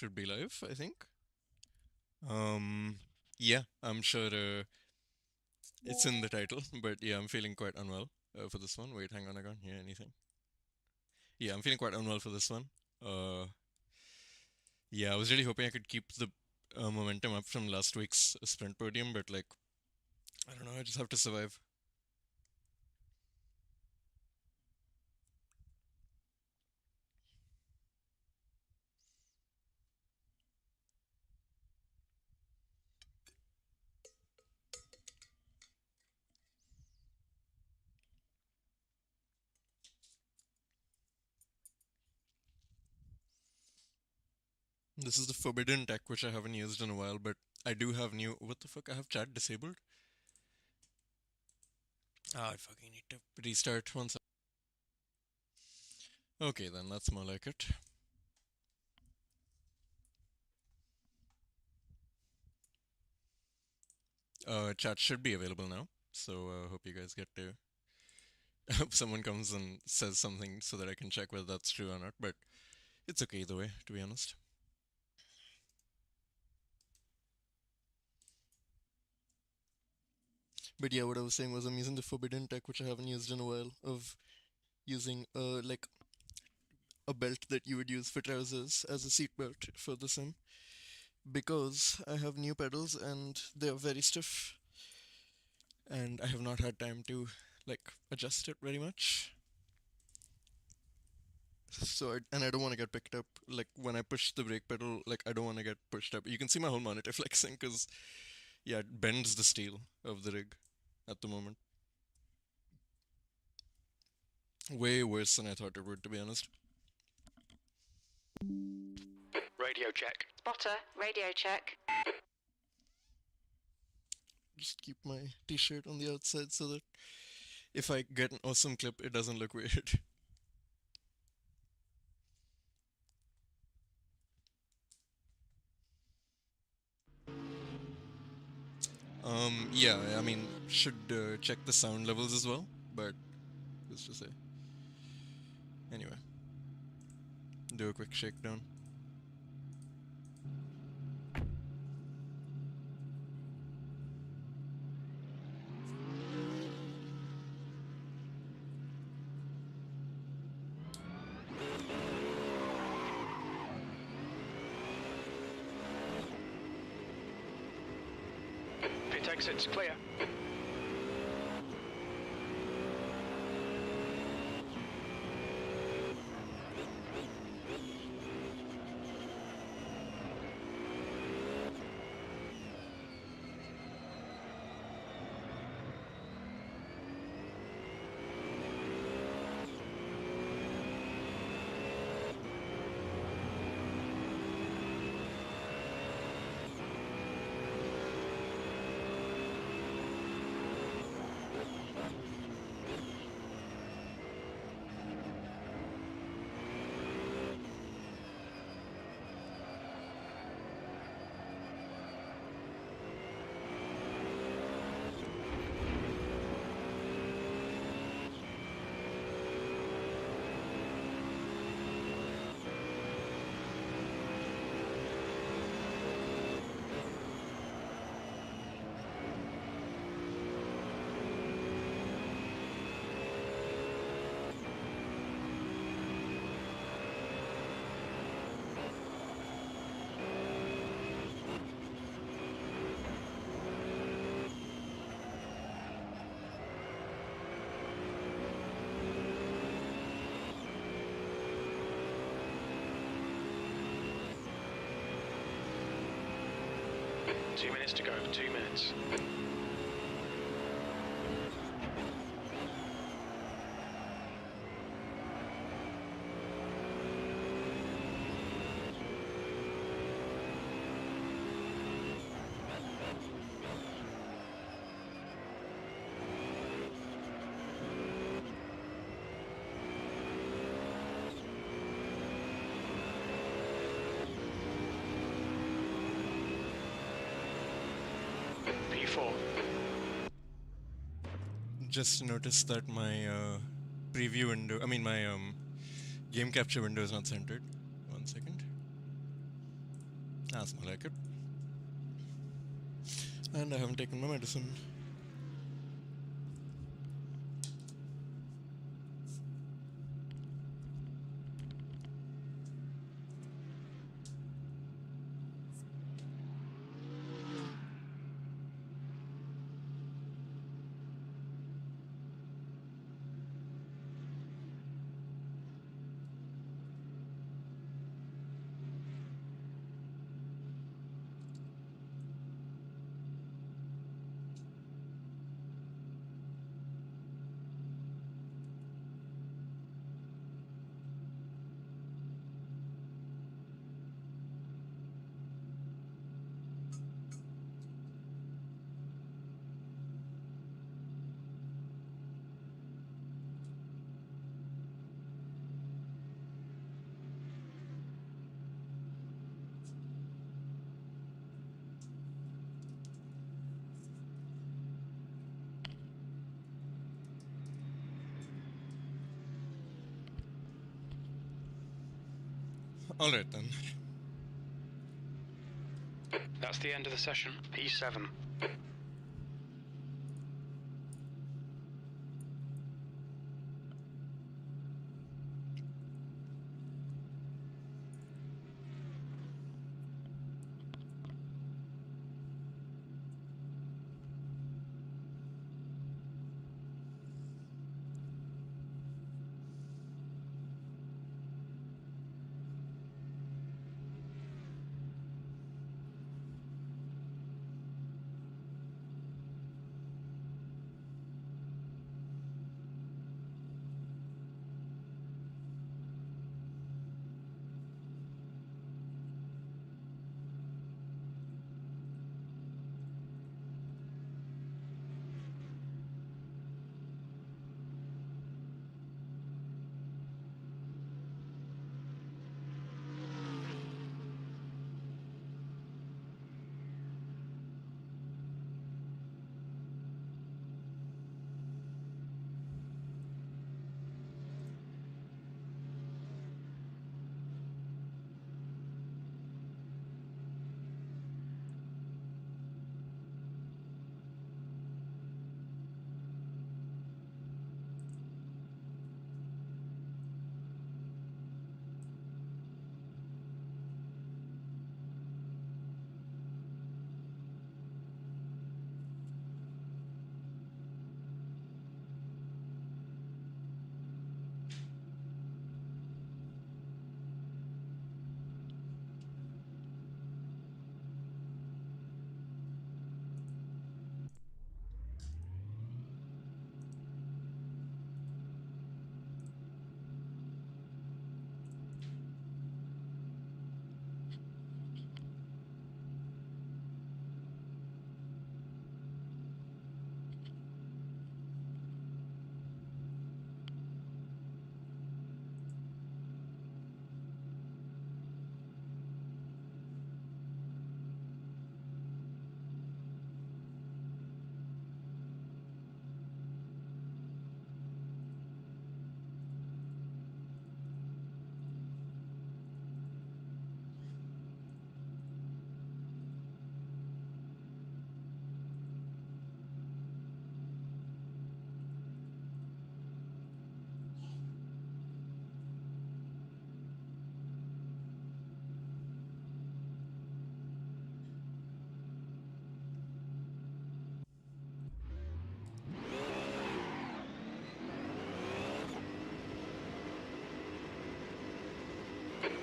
should be live, I think. Um, yeah, I'm sure it's in the title, but yeah, I'm feeling quite unwell for this one. Wait, hang on, I can't hear anything. Yeah, I'm feeling quite unwell for this one. Uh, yeah, I was really hoping I could keep the momentum up from last week's sprint podium, but like, I don't know, I just have to survive. This is the forbidden tech which I haven't used in a while, but I do have new. What the fuck? I have chat disabled? Ah, I fucking need to restart once. Okay, then that's more like it. Chat should be available now, so hope you guys get to. Hope someone comes and says something so that I can check whether that's true or not. But it's okay either way, to be honest. But yeah, what I was saying was I'm using the forbidden tech, which I haven't used in a while, of using like a belt that you would use for trousers as a seat belt for the sim, because I have new pedals and they are very stiff, and I have not had time to like adjust it very much. And I don't want to get picked up. Like when I push the brake pedal, like I don't want to get pushed up. You can see my whole monitor flexing because yeah, it bends the steel of the rig at the moment. Way worse than I thought it would, to be honest. Radio check. Spotter, radio check. Just keep my t-shirt on the outside so that if I get an awesome clip, it doesn't look weird. Yeah, I mean, should check the sound levels as well, but let's just say. Anyway, do a quick shakedown. Pit exit's clear. Two minutes to go. 2 minutes. P4. Just noticed that my preview window, I mean my game capture window is not centered. 1 second. That's more like it. And I haven't taken my medicine. Alright then. That's the end of the session. P7.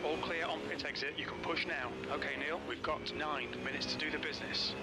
All clear on pit exit. You can push now. Okay, Neil, we've got 9 minutes to do the business.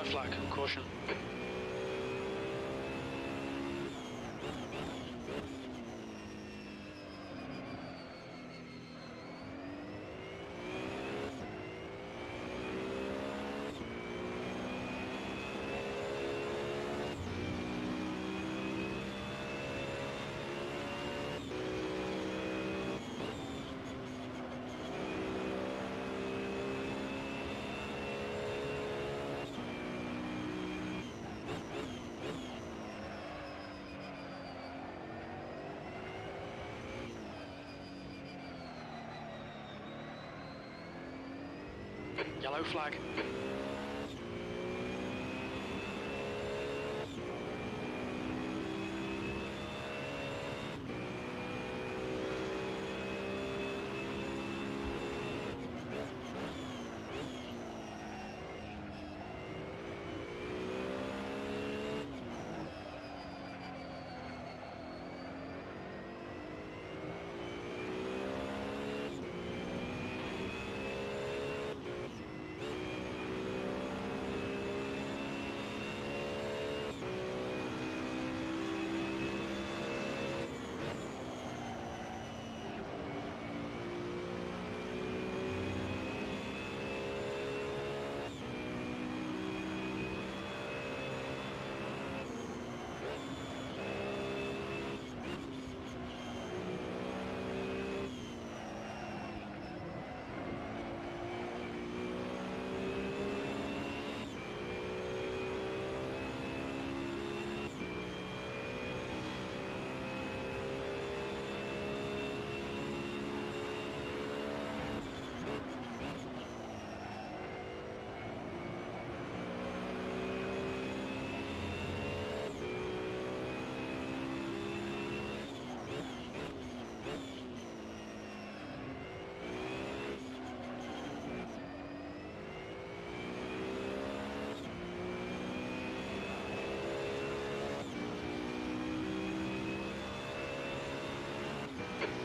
Yellow flag, caution. Yellow flag.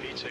P2.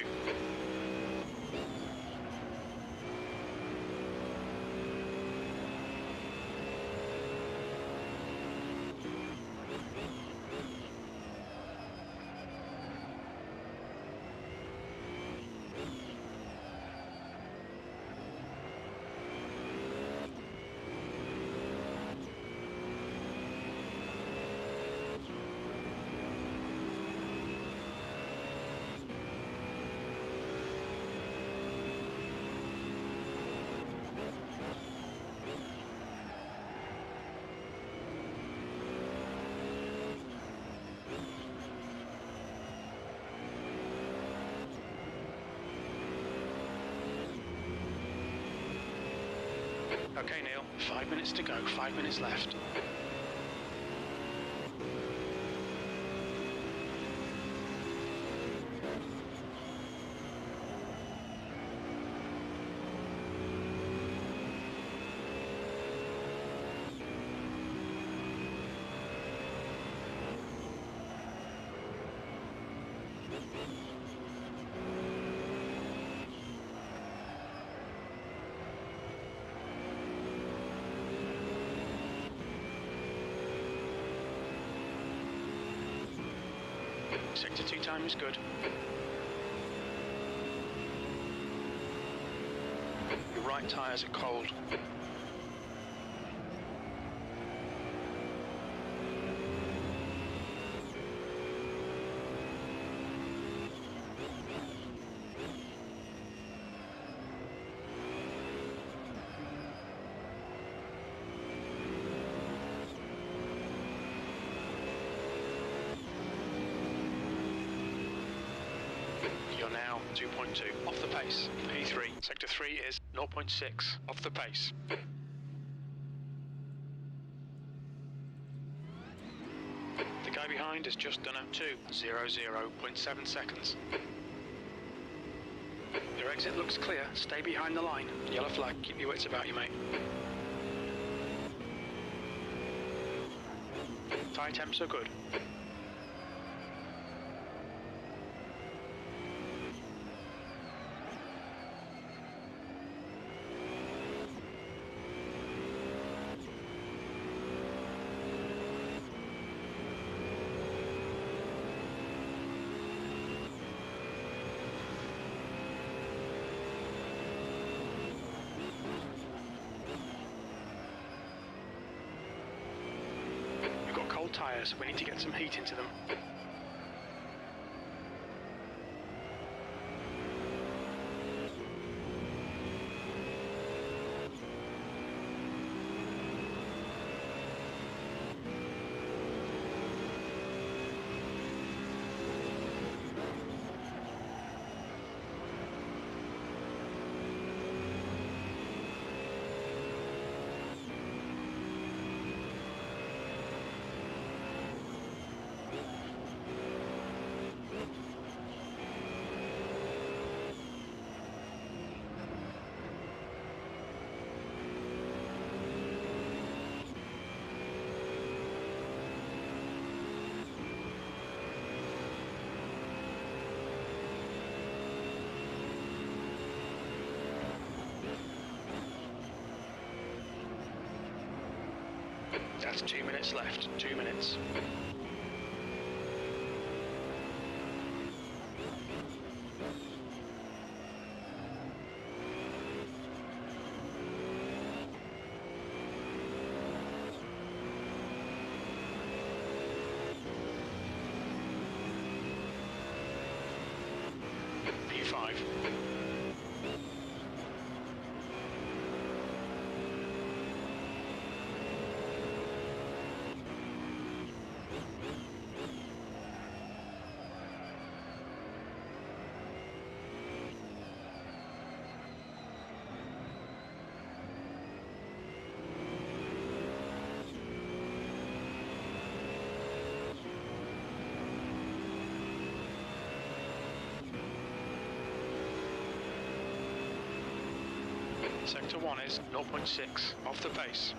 Okay, Neil, 5 minutes to go, 5 minutes left. Sector 2 time is good. Your right tyres are cold. You're now 2.2 off the pace. P3. Sector 3 is 0.6 off the pace. The guy behind has just done a 2:00.7 seconds. Your exit looks clear. Stay behind the line. Yellow flag. Keep your wits about you, mate. Tyre temps are good. tyres. We need to get some heat into them. That's 2 minutes left. 2 minutes. P5. Sector 1 is 0.6 off the pace.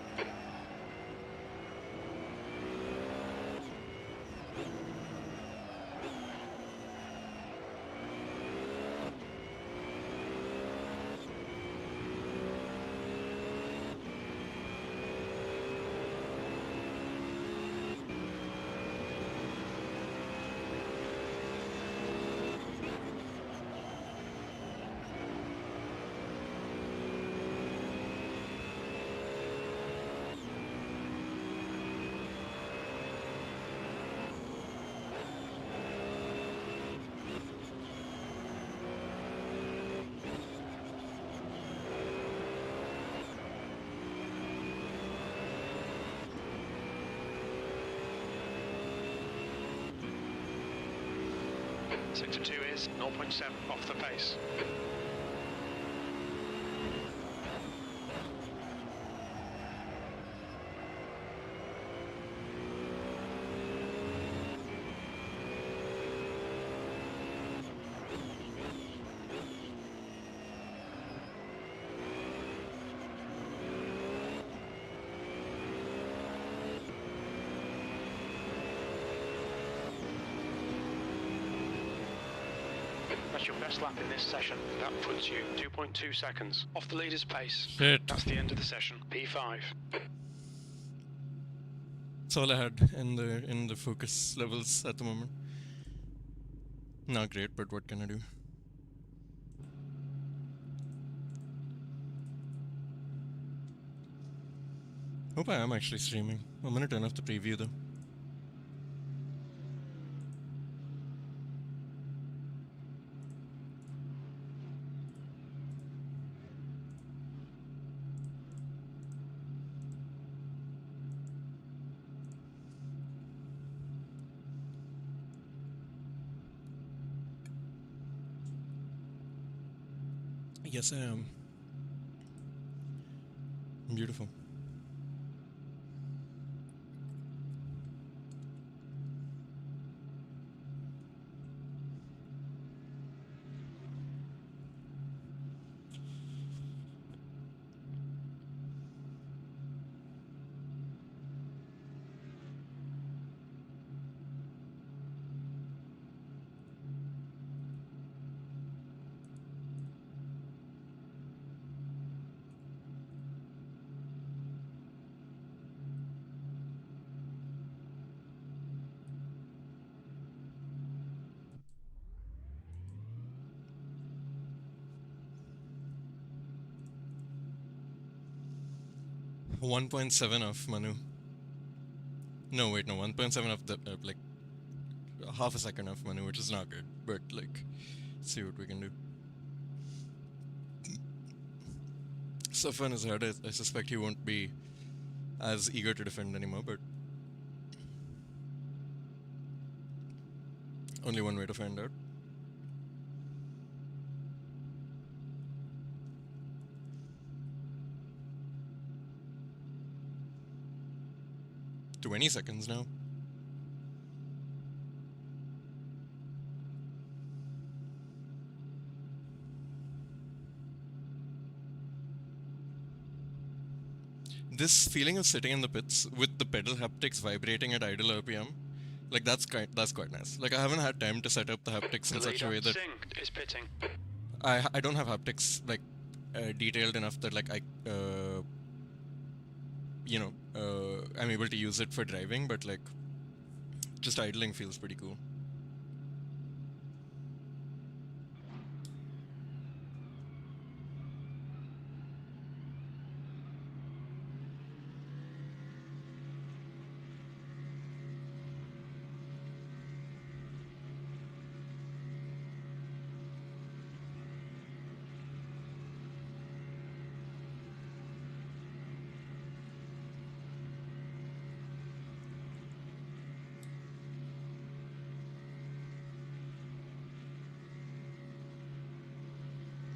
Sector 2 is 0.7 off the pace. That's your best lap in this session. That puts you 2.2 seconds off the leader's pace. Shit. That's the end of the session. P5. That's all I had in the focus levels at the moment. Not great, but what can I do? Hope I am actually streaming. I'm gonna turn off the preview though. Yes, I am. Beautiful. .7 off, Manu. No, wait, no, 1.7 of the, like, half a second of money, which is not good. But, like, see what we can do. Safwan is hurt. I suspect he won't be as eager to defend anymore, but only one way to find out. $20 now. This feeling of sitting in the pits with the pedal haptics vibrating at idle RPM, like that's quite nice. Like I haven't had time to set up the haptics The in such a leader, way that Singh, is pitting. I don't have haptics like detailed enough that like I'm able to use it for driving, but like just idling feels pretty cool.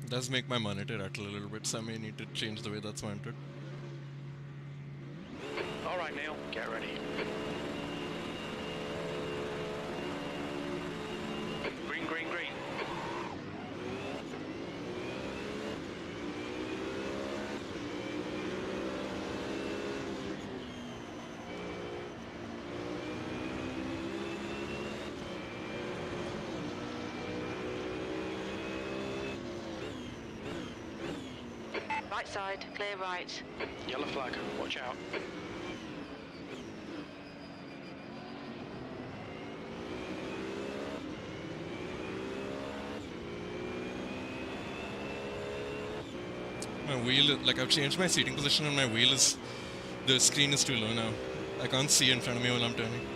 It does make my monitor rattle a little bit, so I may need to change the way that's mounted. All right, Neil, get ready. Green, green, green. Right side, clear right. Yellow flag, watch out. My wheel, like I've changed my seating position and my wheel is, the screen is too low now. I can't see in front of me while I'm turning.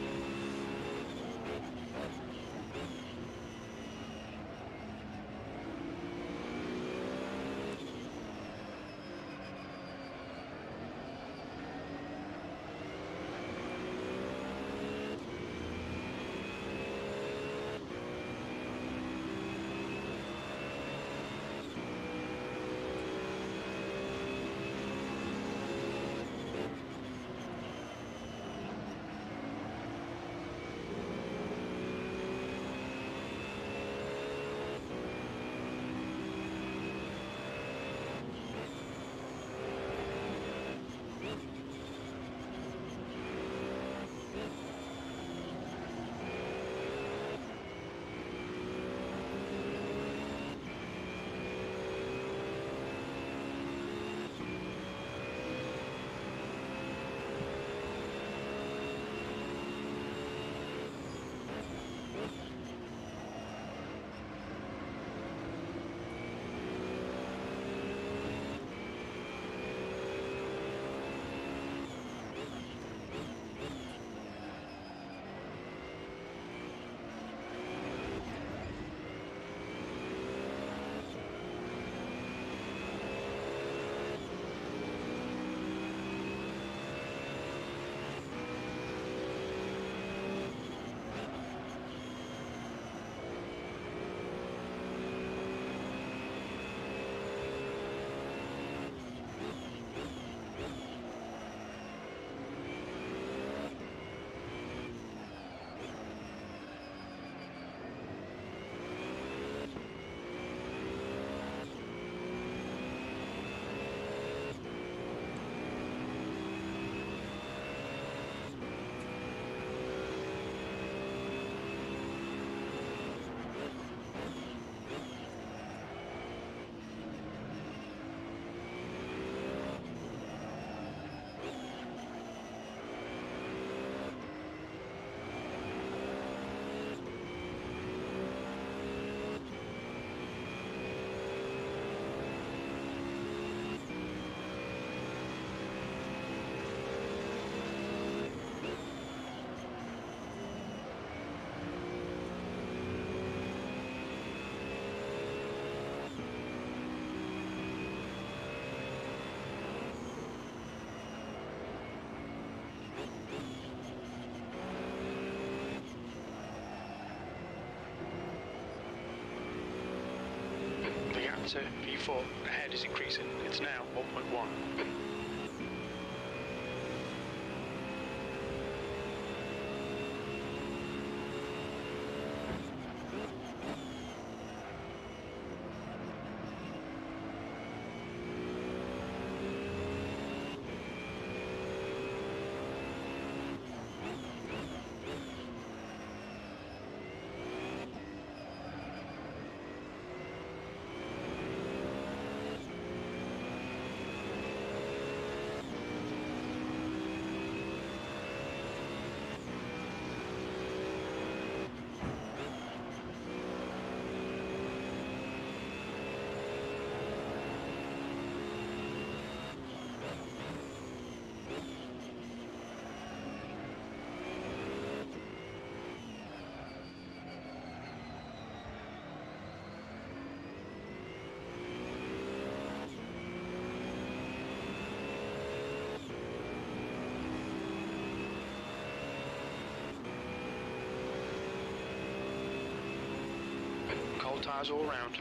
gap to P4 ahead is increasing. It's now 1.1. Cold tyres all round.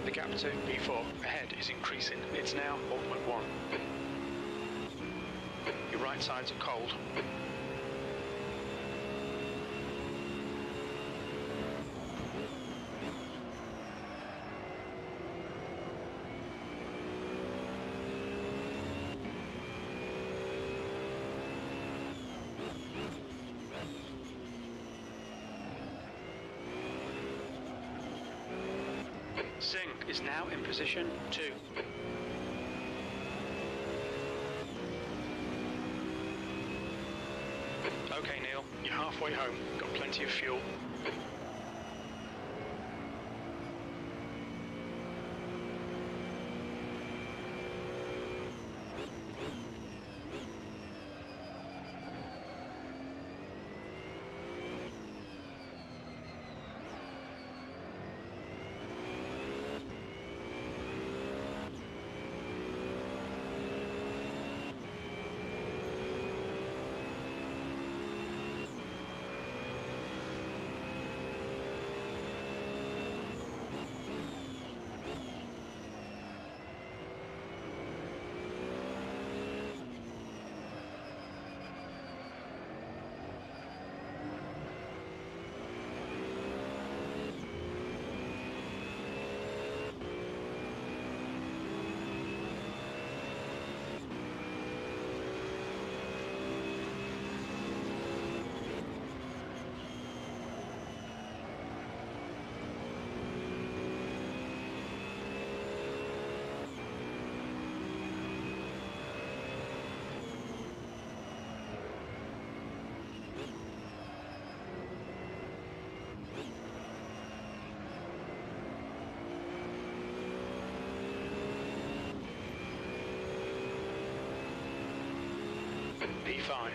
The gap to P4 ahead is increasing. It's now 1.1. Your right sides are cold. Sync is now in position 2. Okay, Neil, you're halfway home. Got plenty of fuel. P5.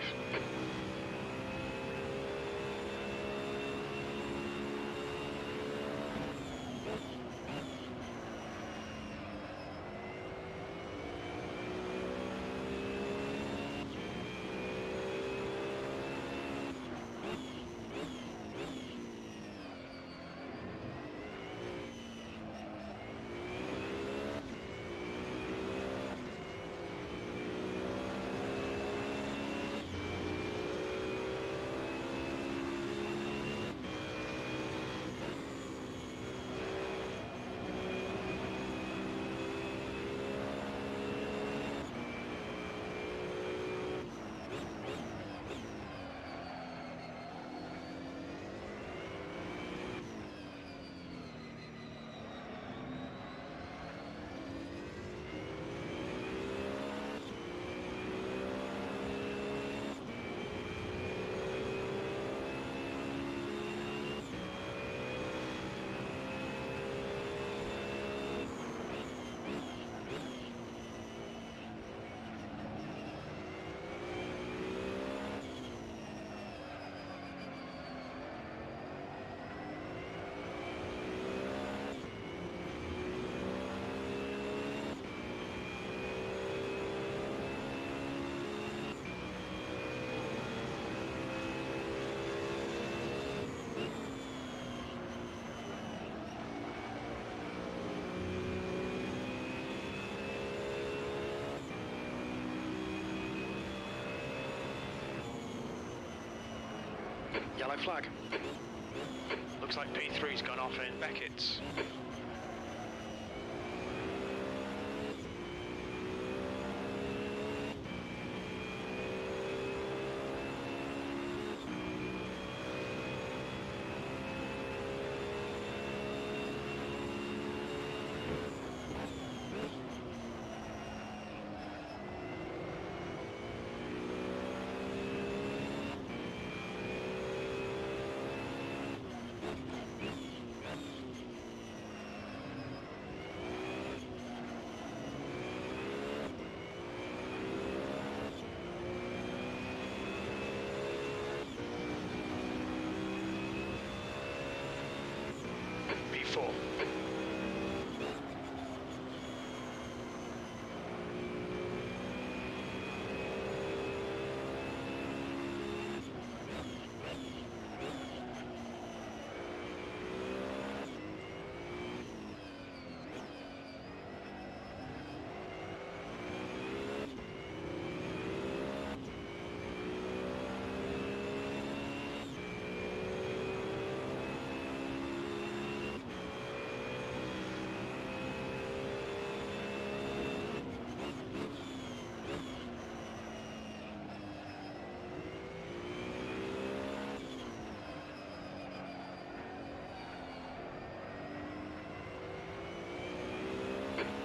Yellow flag. Looks like P3's gone off in Beckett's. P4.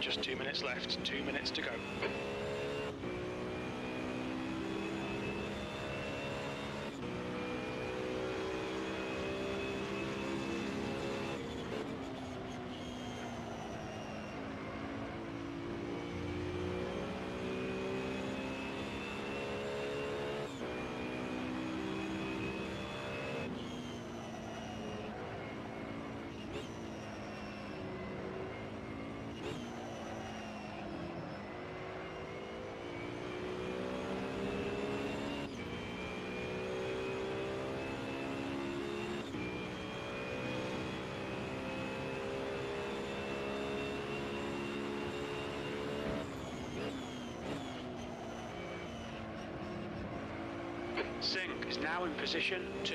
Just 2 minutes left, 2 minutes to go. Singh is now in position 2.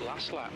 Last lap.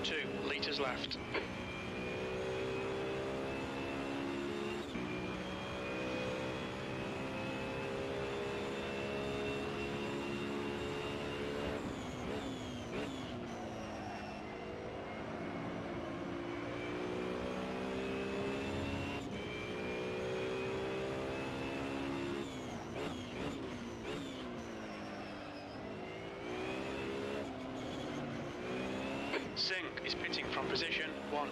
2 litres left. Singh is pitting from position 1.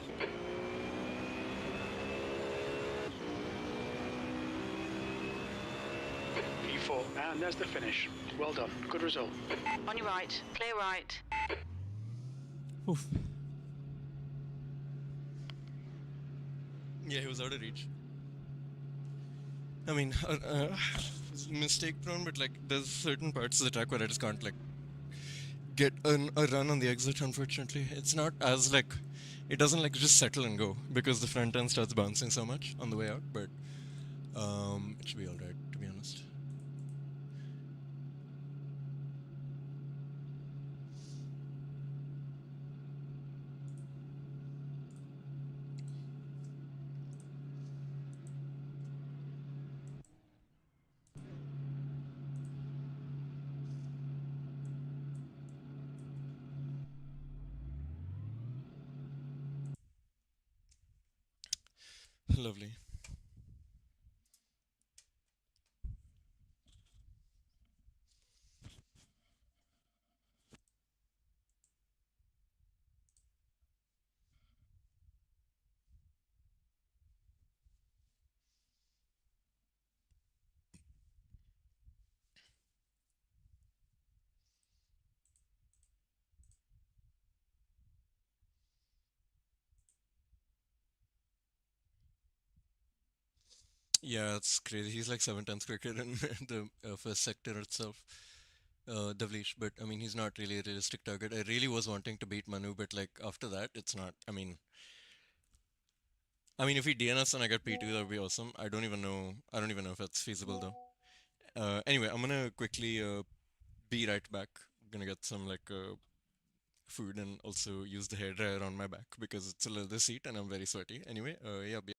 P4, and there's the finish. Well done, good result. On your right, clear right. Oof. Yeah, he was out of reach. I mean, mistake prone, but like there's certain parts of the track where I just can't like get a run on the exit. Unfortunately, it's not as like it doesn't like just settle and go because the front end starts bouncing so much on the way out. But it should be all right, to be honest. Lovely. Yeah, it's crazy. He's like 7 times quicker in the first sector itself, Davlish. But I mean, he's not really a realistic target. I really was wanting to beat Manu, but like after that, it's not. I mean, if he DNS and I get P2, that would be awesome. I don't even know. I don't even know if that's feasible though. Anyway, I'm gonna quickly be right back. I'm gonna get some like food and also use the hairdryer on my back because it's a leather seat and I'm very sweaty. Anyway, yeah, be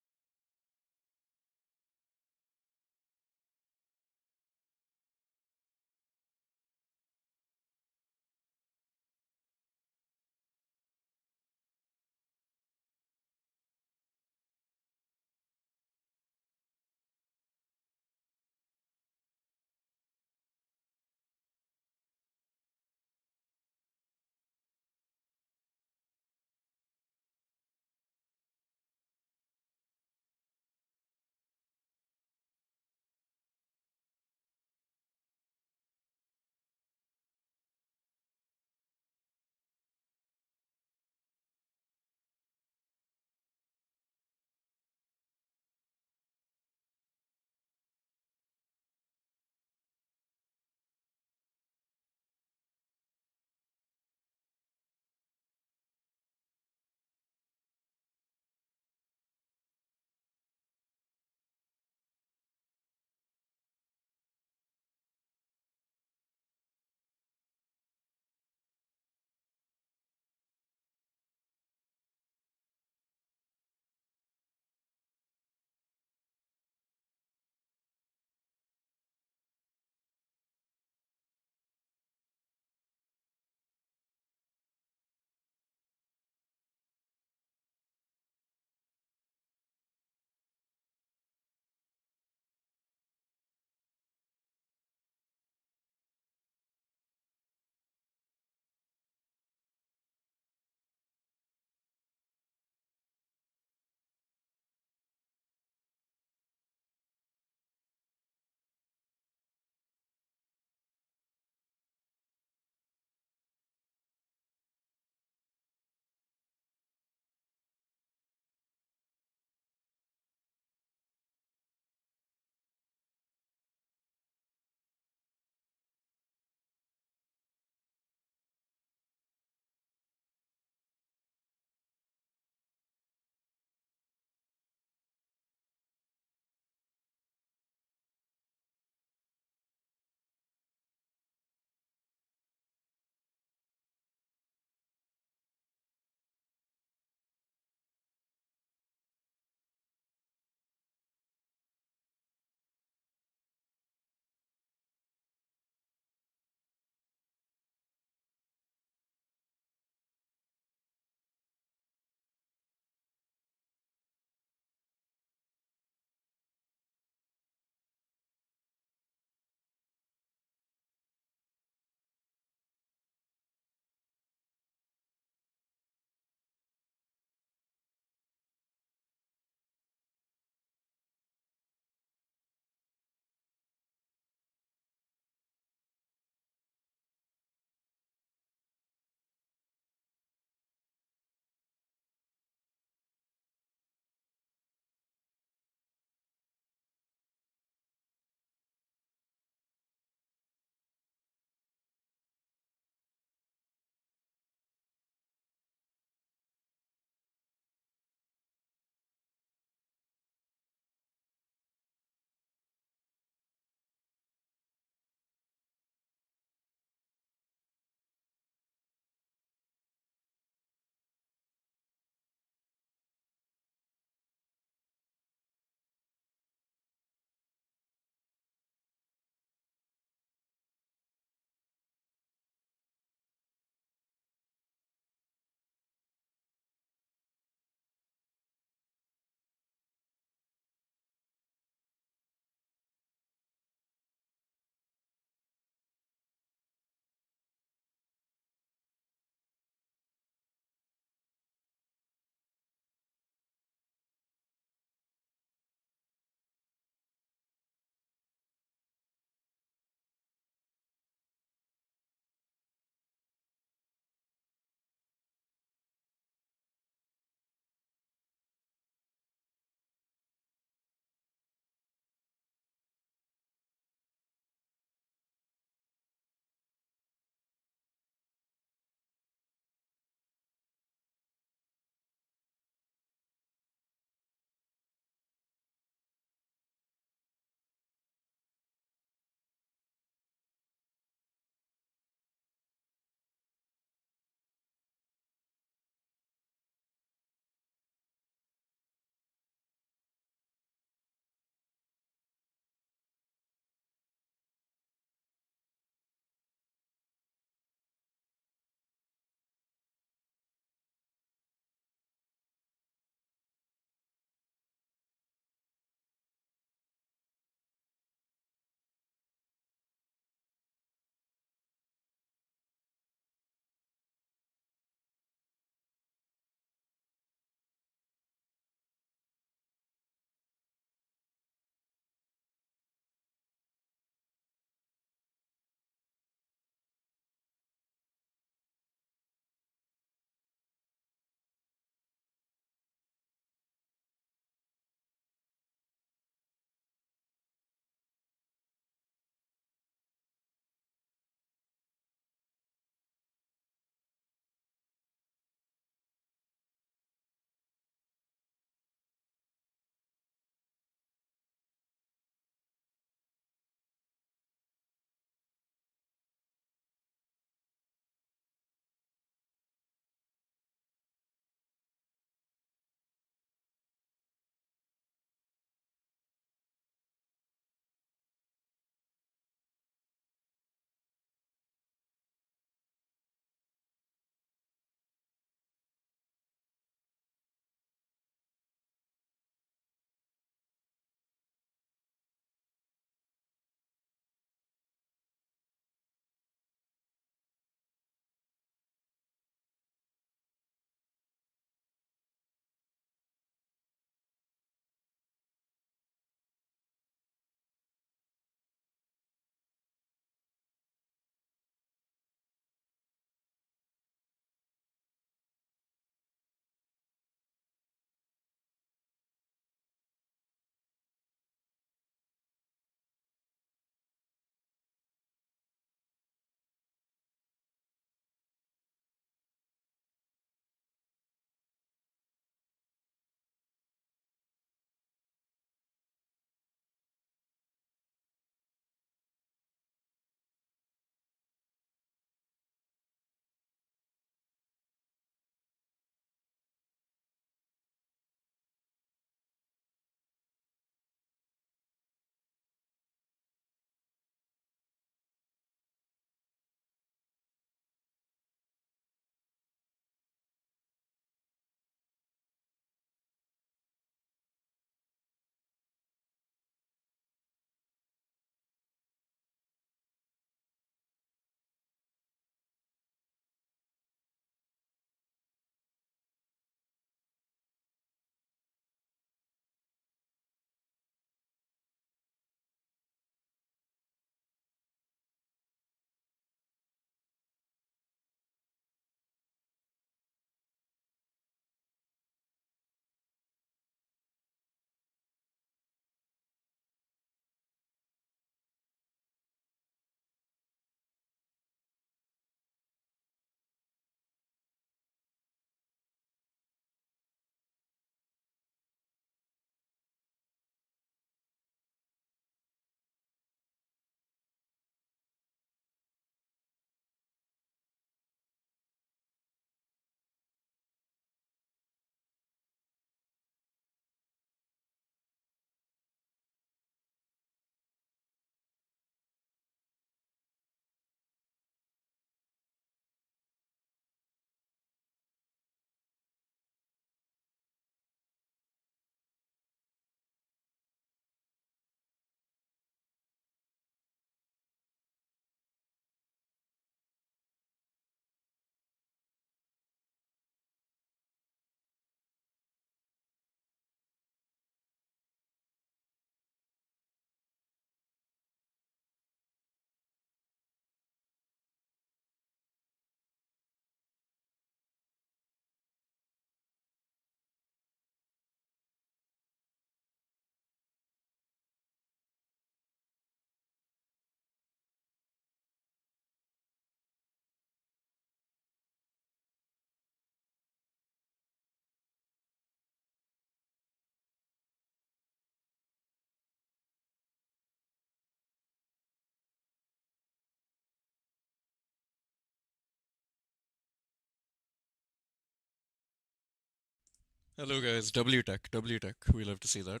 Hello guys, W Tech, W Tech. We love to see that.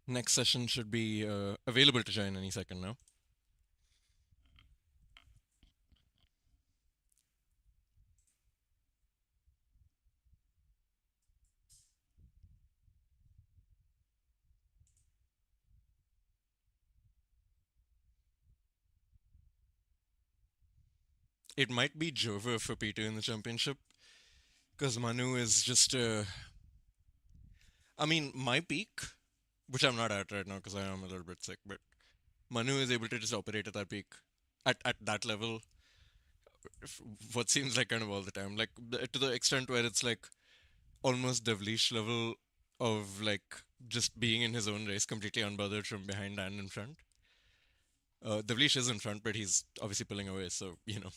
Next session should be available to join any second now. It might be Jover for Peter in the championship because Manu is just. I mean, my peak, which I'm not at right now because I am a little bit sick, but Manu is able to just operate at that peak, at that level, what seems like kind of all the time, like to the extent where it's like almost Devlish level of like just being in his own race, completely unbothered from behind and in front. Devlish is in front, but he's obviously pulling away, so you know.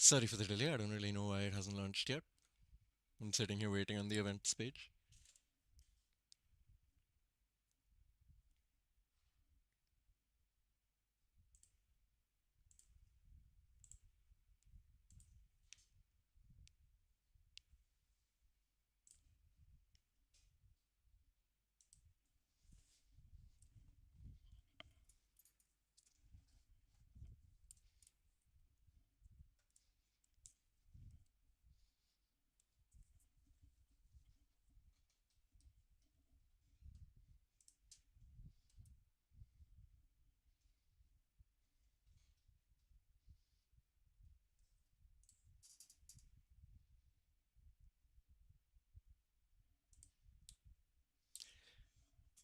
Sorry for the delay. I don't really know why it hasn't launched yet. I'm sitting here waiting on the events page.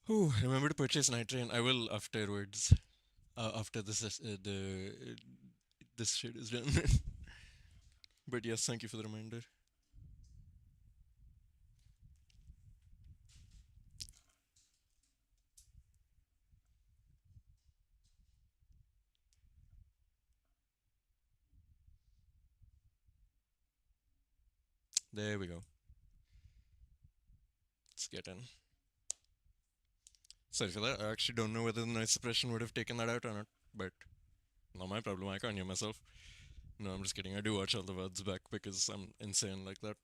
Oh, remember to purchase night train. I will afterwards. After this shit is done. But yes, thank you for the reminder. There we go. Let's get in. Sorry for that. I actually don't know whether the noise suppression would have taken that out or not, but not my problem. I can't hear myself. No, I'm just kidding. I do watch all the words back because I'm insane like that.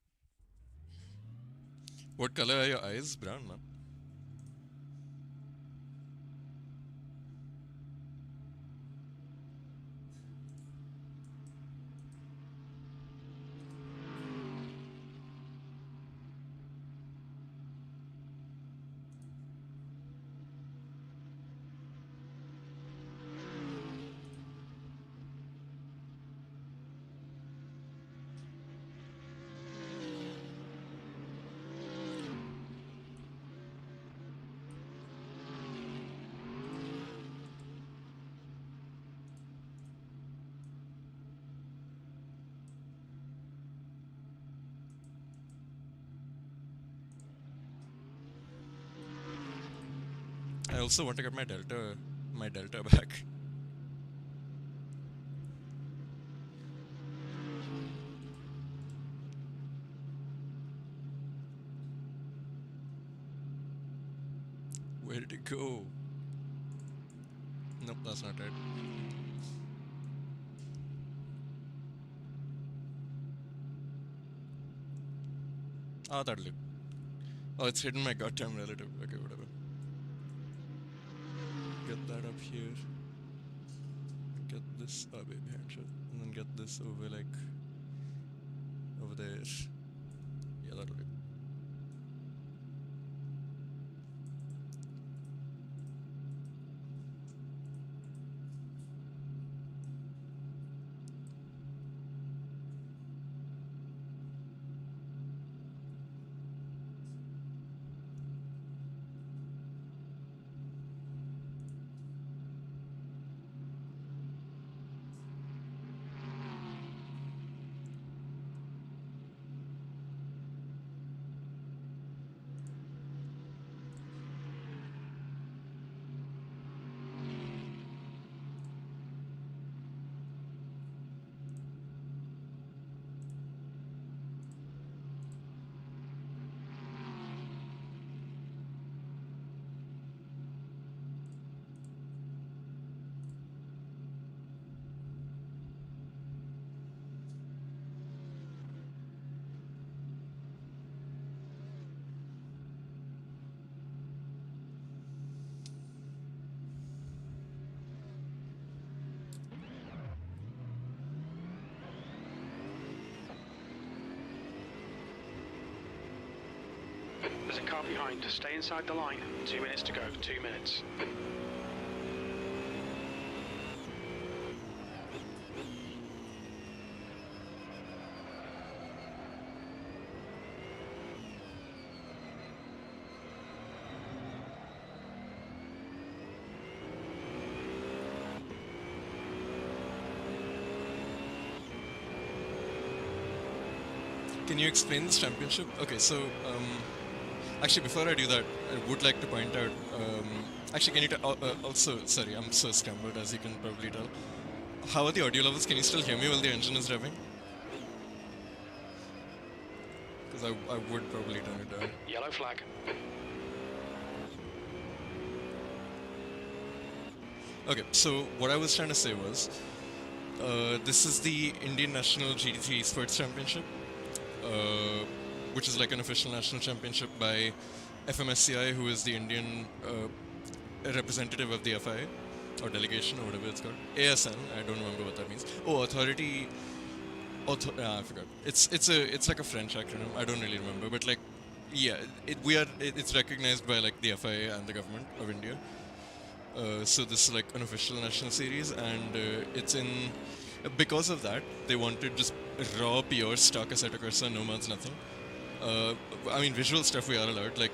What color are your eyes? Brown, man. I also want to get my delta back. Where did it go? Nope, that's not right. Oh, that'll do. Oh, it's hidden my goddamn relative. Okay, whatever. Get that up here. Get this. Oh, baby, handshot. And then get this over, like, over there. Yeah, that'll do. There's a car behind. Stay inside the line. 2 minutes to go. 2 minutes. Can you explain this championship? Okay, so actually, before I do that, I would like to point out. Actually, can you also? Sorry, I'm so scrambled, as you can probably tell. How are the audio levels? Can you still hear me while the engine is revving? Because I would probably turn it down. Yellow flag. Okay, so what I was trying to say was, this is the Indian National GT3 Esports Championship, which is like an official national championship by FMSCI, who is the Indian representative of the FIA, or delegation, or whatever it's called. ASN, I don't remember what that means. Oh, Authority. I forgot. It's like a French acronym. I don't really remember, but like, yeah, it's recognized by like the FIA and the government of India. So this is like an official national series, and it's in. Because of that, they wanted just raw, pure stock Assetto Corsa, no mods, nothing. I mean, visual stuff we are allowed. Like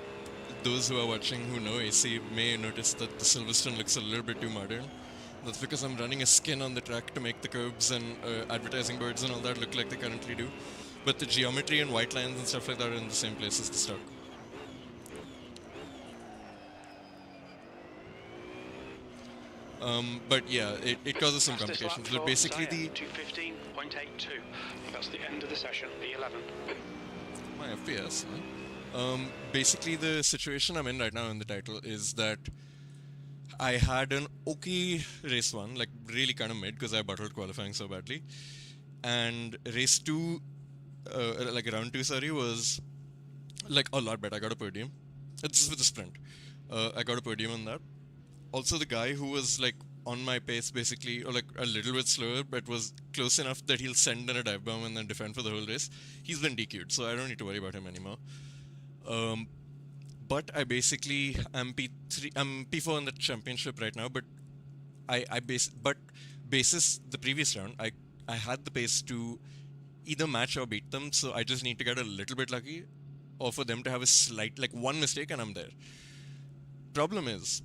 those who are watching who know AC may notice that the Silverstone looks a little bit too modern. That's because I'm running a skin on the track to make the curbs and advertising boards and all that look like they currently do. But the geometry and white lines and stuff like that are in the same place as the stock. But yeah, it causes some complications. But basically the 215.82. That's the end of the session. P11. my FPS. Huh? Basically the situation I'm in right now in the title is that I had an okay race one, like really kind of mid because I bottled qualifying so badly, and race two, like round two, sorry, was like a lot better. I got a podium. This is with the sprint. I got a podium on that. Also, the guy who was like on my pace basically, or like a little bit slower, but was close enough that he'll send in a dive bomb and then defend for the whole race. He's been DQ'd, so I don't need to worry about him anymore. But I basically am P3, I'm P4 in the championship right now. But basis the previous round, I had the pace to either match or beat them. So I just need to get a little bit lucky, or for them to have a slight, like one mistake, and I'm there. Problem is,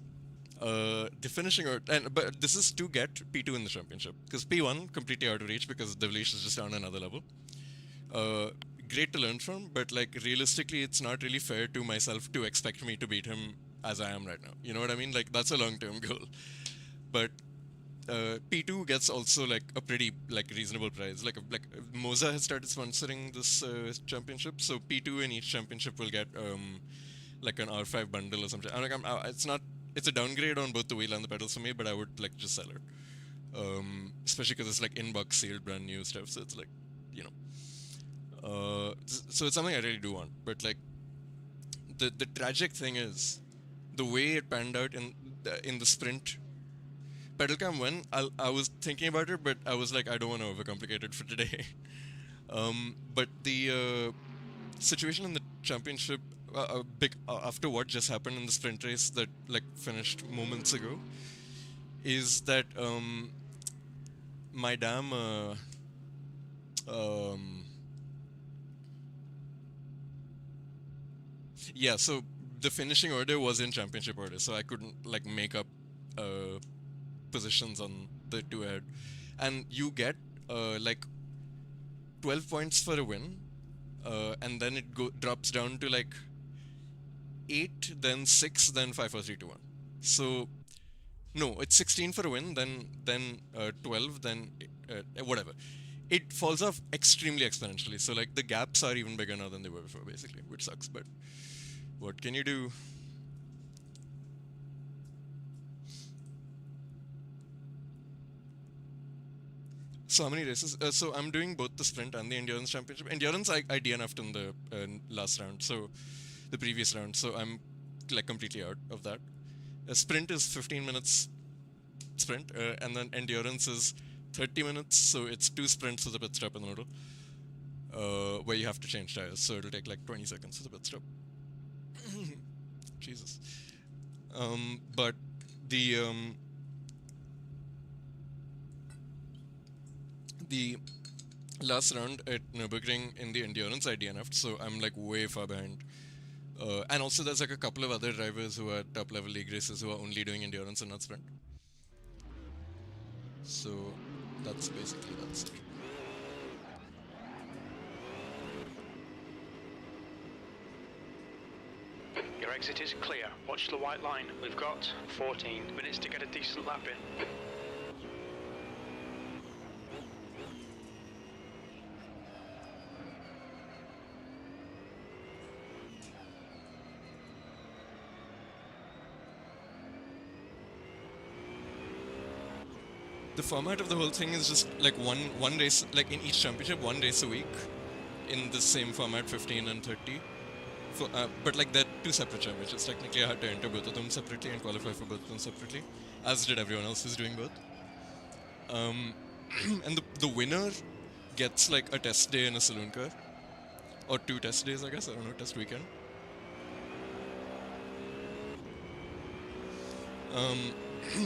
the finishing order, but this is to get P2 in the championship, because P1 completely out of reach because Devlish is just on another level. Great to learn from, but like realistically, it's not really fair to myself to expect me to beat him as I am right now. You know what I mean? Like that's a long-term goal. But P2 gets also like a pretty like reasonable prize. Like Moza has started sponsoring this championship, so P2 in each championship will get like an R5 bundle or something. It's a downgrade on both the wheel and the pedals for me, but I would like just sell it. Especially because it's like in-box sealed brand new stuff, so it's like, you know. So it's something I really do want. But like, the tragic thing is, the way it panned out in the sprint, pedalcam won. I was thinking about it, but I was like, I don't want to overcomplicate it for today. But the situation in the championship, after what just happened in the sprint race that like finished moments ago, is that my damn yeah, so the finishing order was in championship order, so I couldn't like make up positions on the two ahead, and you get like 12 points for a win, and then it drops down to like 8, then 6, then 5, 4, 3, 2, 1. So no, it's 16 for a win, then 12, then whatever. It falls off extremely exponentially. So like the gaps are even bigger now than they were before, basically, which sucks. But what can you do? So how many races? So I'm doing both the sprint and the endurance championship. Endurance I DNF'd in the last round, so the previous round. So I'm like completely out of that. A sprint is 15 minutes sprint, and then endurance is 30 minutes. So it's 2 sprints with a pit stop in the middle, where you have to change tires. So it'll take like 20 seconds for the pit stop. Jesus. But the last round at Nürburgring in the endurance I DNF'd, so I'm like way far behind. And also there's like a couple of other drivers who are top level league races who are only doing endurance and not sprint. So that's basically that's it. Your exit is clear. Watch the white line. We've got 14 minutes to get a decent lap in. The format of the whole thing is just like one race, like in each championship, one race a week, in the same format, 15 and 30. But like they're two separate championships. Technically, I had to enter both of them separately and qualify for both of them separately, as did everyone else who's doing both. And the winner gets like a test day in a saloon car, or 2 test days, I guess. I don't know, test weekend.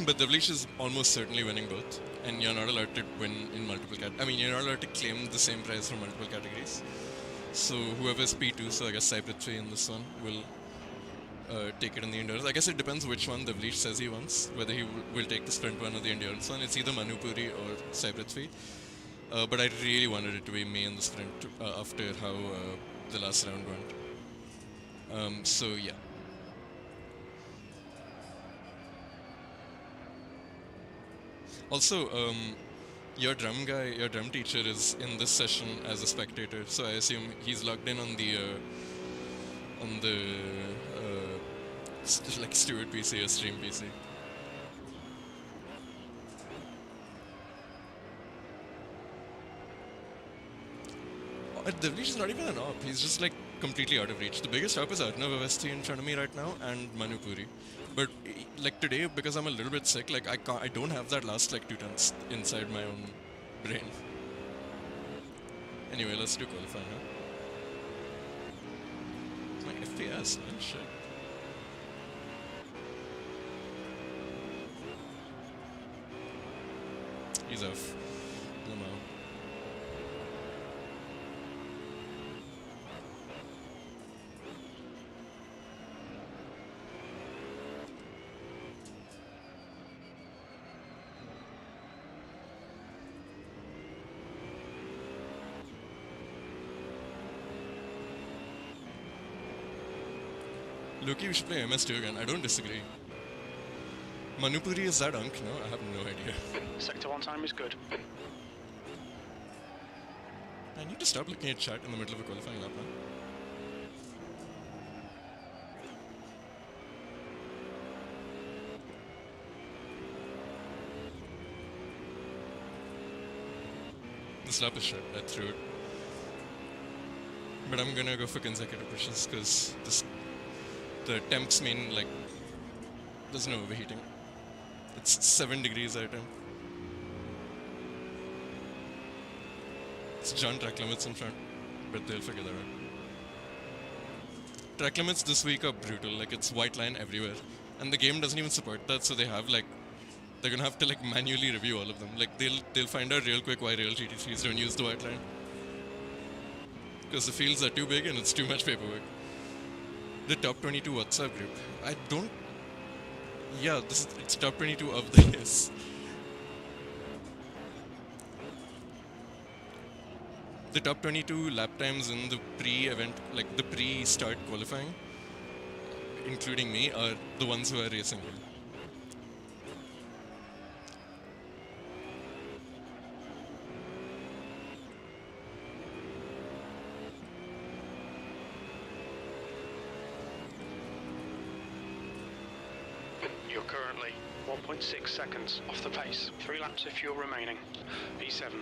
But Devlish is almost certainly winning both, and you're not allowed to win in multiple I mean, you're not allowed to claim the same prize from multiple categories. So whoever's P2, so I guess INEGT3 in this one, will take it in the endurance. I guess it depends which one Devlish says he wants, whether he will take the sprint one or the endurance one. It's either Manupuri or INEGT3. But I really wanted it to be me in the sprint after how the last round went. So yeah. Also, your drum teacher is in this session as a spectator, so I assume he's logged in on the like steward PC or stream PC. Devlish is not even an op. He's just like completely out of reach. The biggest op is Arnav Avesti in front of me right now, and Manupuri. But like today, because I'm a little bit sick, like I don't have that last like 2 tenths inside my own brain. Anyway, let's do qualifying now. My FPS, man, shit. He's off. Lamo. Loki, we should play MS2 again. I don't disagree. Manupuri is that unk? No, I have no idea. Sector 1 time is good. I need to stop looking at chat in the middle of a qualifying lap, man. This lap is shit. I threw it. But I'm gonna go for consecutive pushes because the temps mean like there's no overheating. It's 7 degrees at a time. It's John track limits in front, but they'll figure that out. Track limits this week are brutal. Like it's white line everywhere, and the game doesn't even support that. So they have like they're gonna have to like manually review all of them. Like they'll find out real quick why real GT3s don't use the white line because the fields are too big and it's too much paperwork. The top 22 WhatsApp group. I don't. Yeah, it's top 22 of the race. The top 22 lap times in the pre-event, like the pre-start qualifying, including me, are the ones who are racing here. You're currently 1.6 seconds off the pace. 3 laps if you're remaining. P7.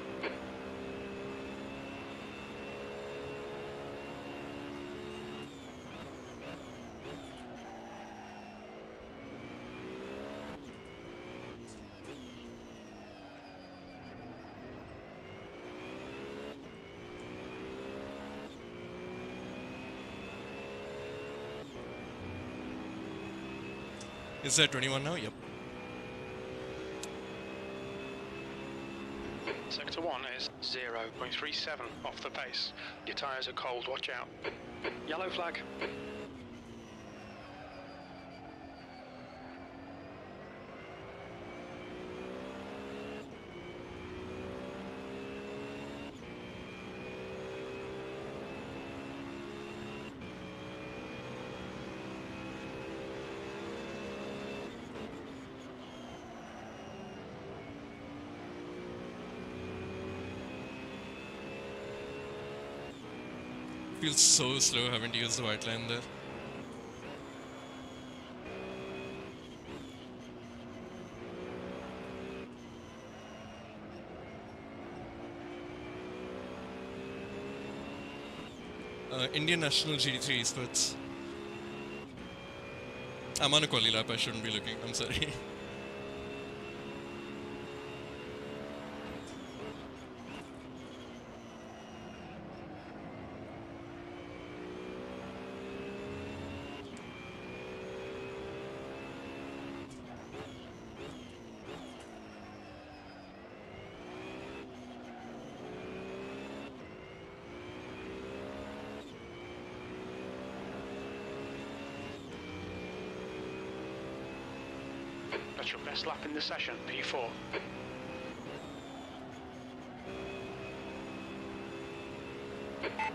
Is that 21 now? Yep. Sector 1 is 0.37 off the pace. Your tyres are cold, watch out. Yellow flag. Feels so slow having to use the white line there. Indian National GD3 Esports. I'm on a quali lap, I shouldn't be looking, I'm sorry. That's your best lap in the session, P4.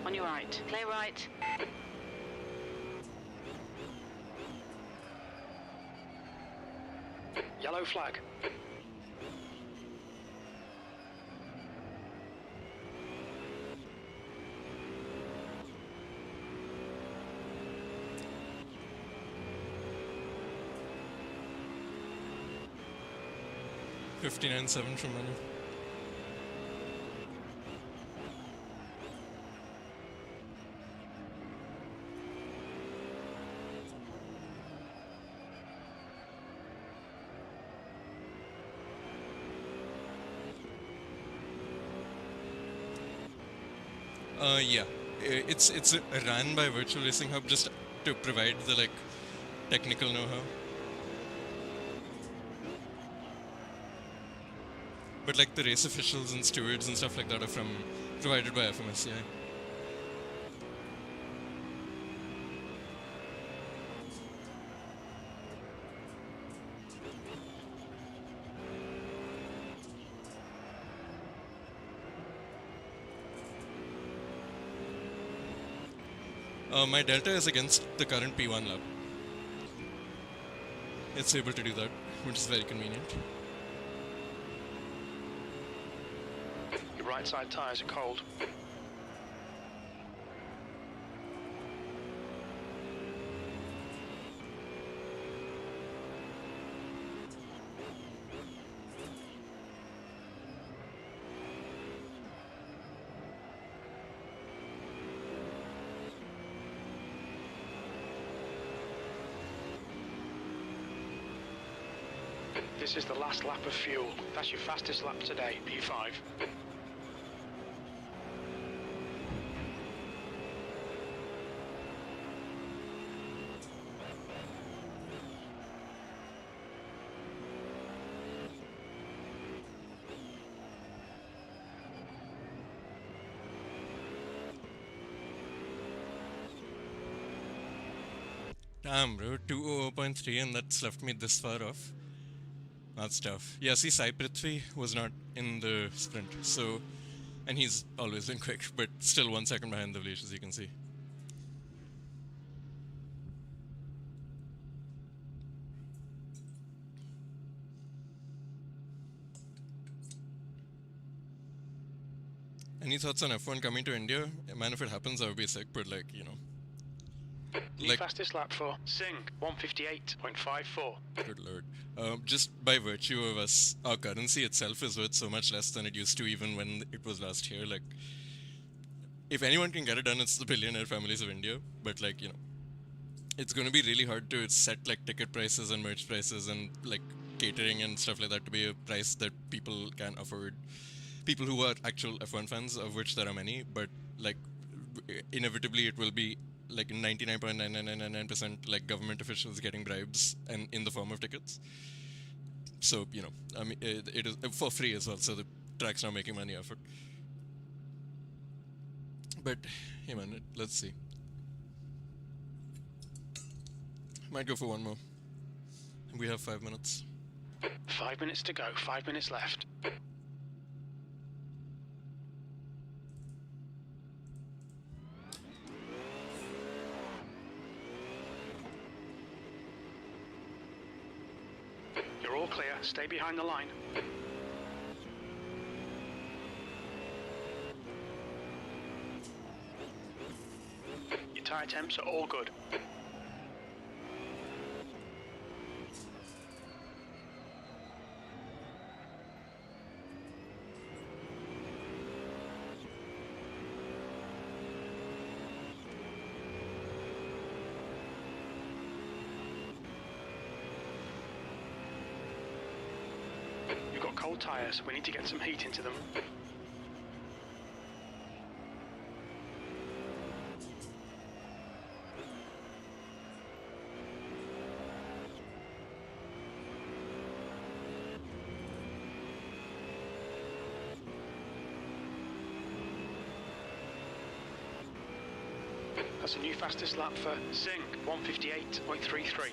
On your right. Clear right. Yellow flag. $59.7 from Manu. Yeah, it's ran by Virtual Racing Hub just to provide the like technical know-how. But like the race officials and stewards and stuff like that are provided by FMSCI. My delta is against the current P1 lap. It's able to do that, which is very convenient. Your right side tyres are cold. This is the last lap of fuel. That's your fastest lap today, P5. Damn, bro, 200.3 and that's left me this far off. That's tough. Yeah, see, Sai Prithvi was not in the sprint, so... And he's always been quick, but still 1 second behind the Vleesh, as you can see. Any thoughts on F1 coming to India? Man, if it happens, I would be sick, but like, you know... New fastest lap for Singh, 158.54. Good lord. Just by virtue of us, our currency itself is worth so much less than it used to even when it was last year. Like, if anyone can get it done, it's the billionaire families of India. But like, you know, it's going to be really hard to set like ticket prices and merch prices and like catering and stuff like that to be a price that people can afford. People who are actual F1 fans, of which there are many, but like inevitably it will be like 99.99999% like government officials getting bribes and in the form of tickets. So I mean, it is for free as well. So the track's not making money off it. But hey man, let's see. Might go for one more. We have 5 minutes. 5 minutes to go, 5 minutes left. You're all clear, stay behind the line. Your tyre temps are all good. You've got cold tyres, we need to get some heat into them. That's a new fastest lap for Zing, 158.33.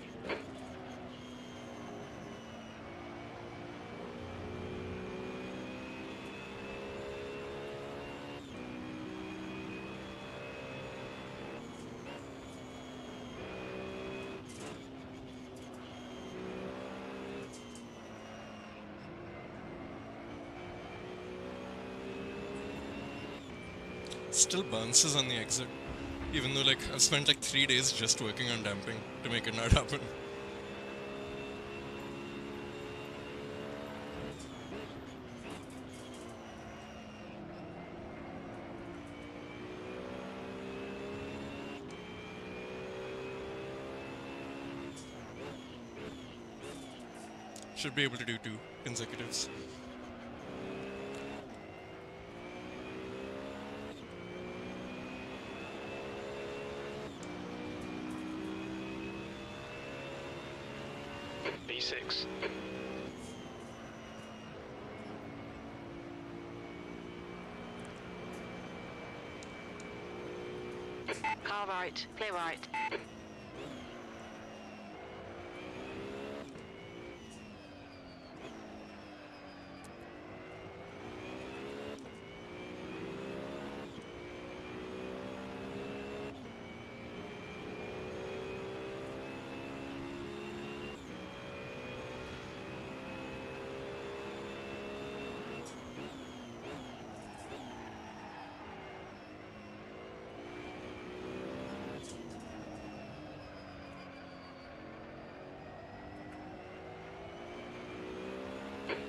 Still bounces on the exit. Even though like I've spent like 3 days just working on damping to make it not happen. Should be able to do 2 consecutives. B6. Car right, clear right.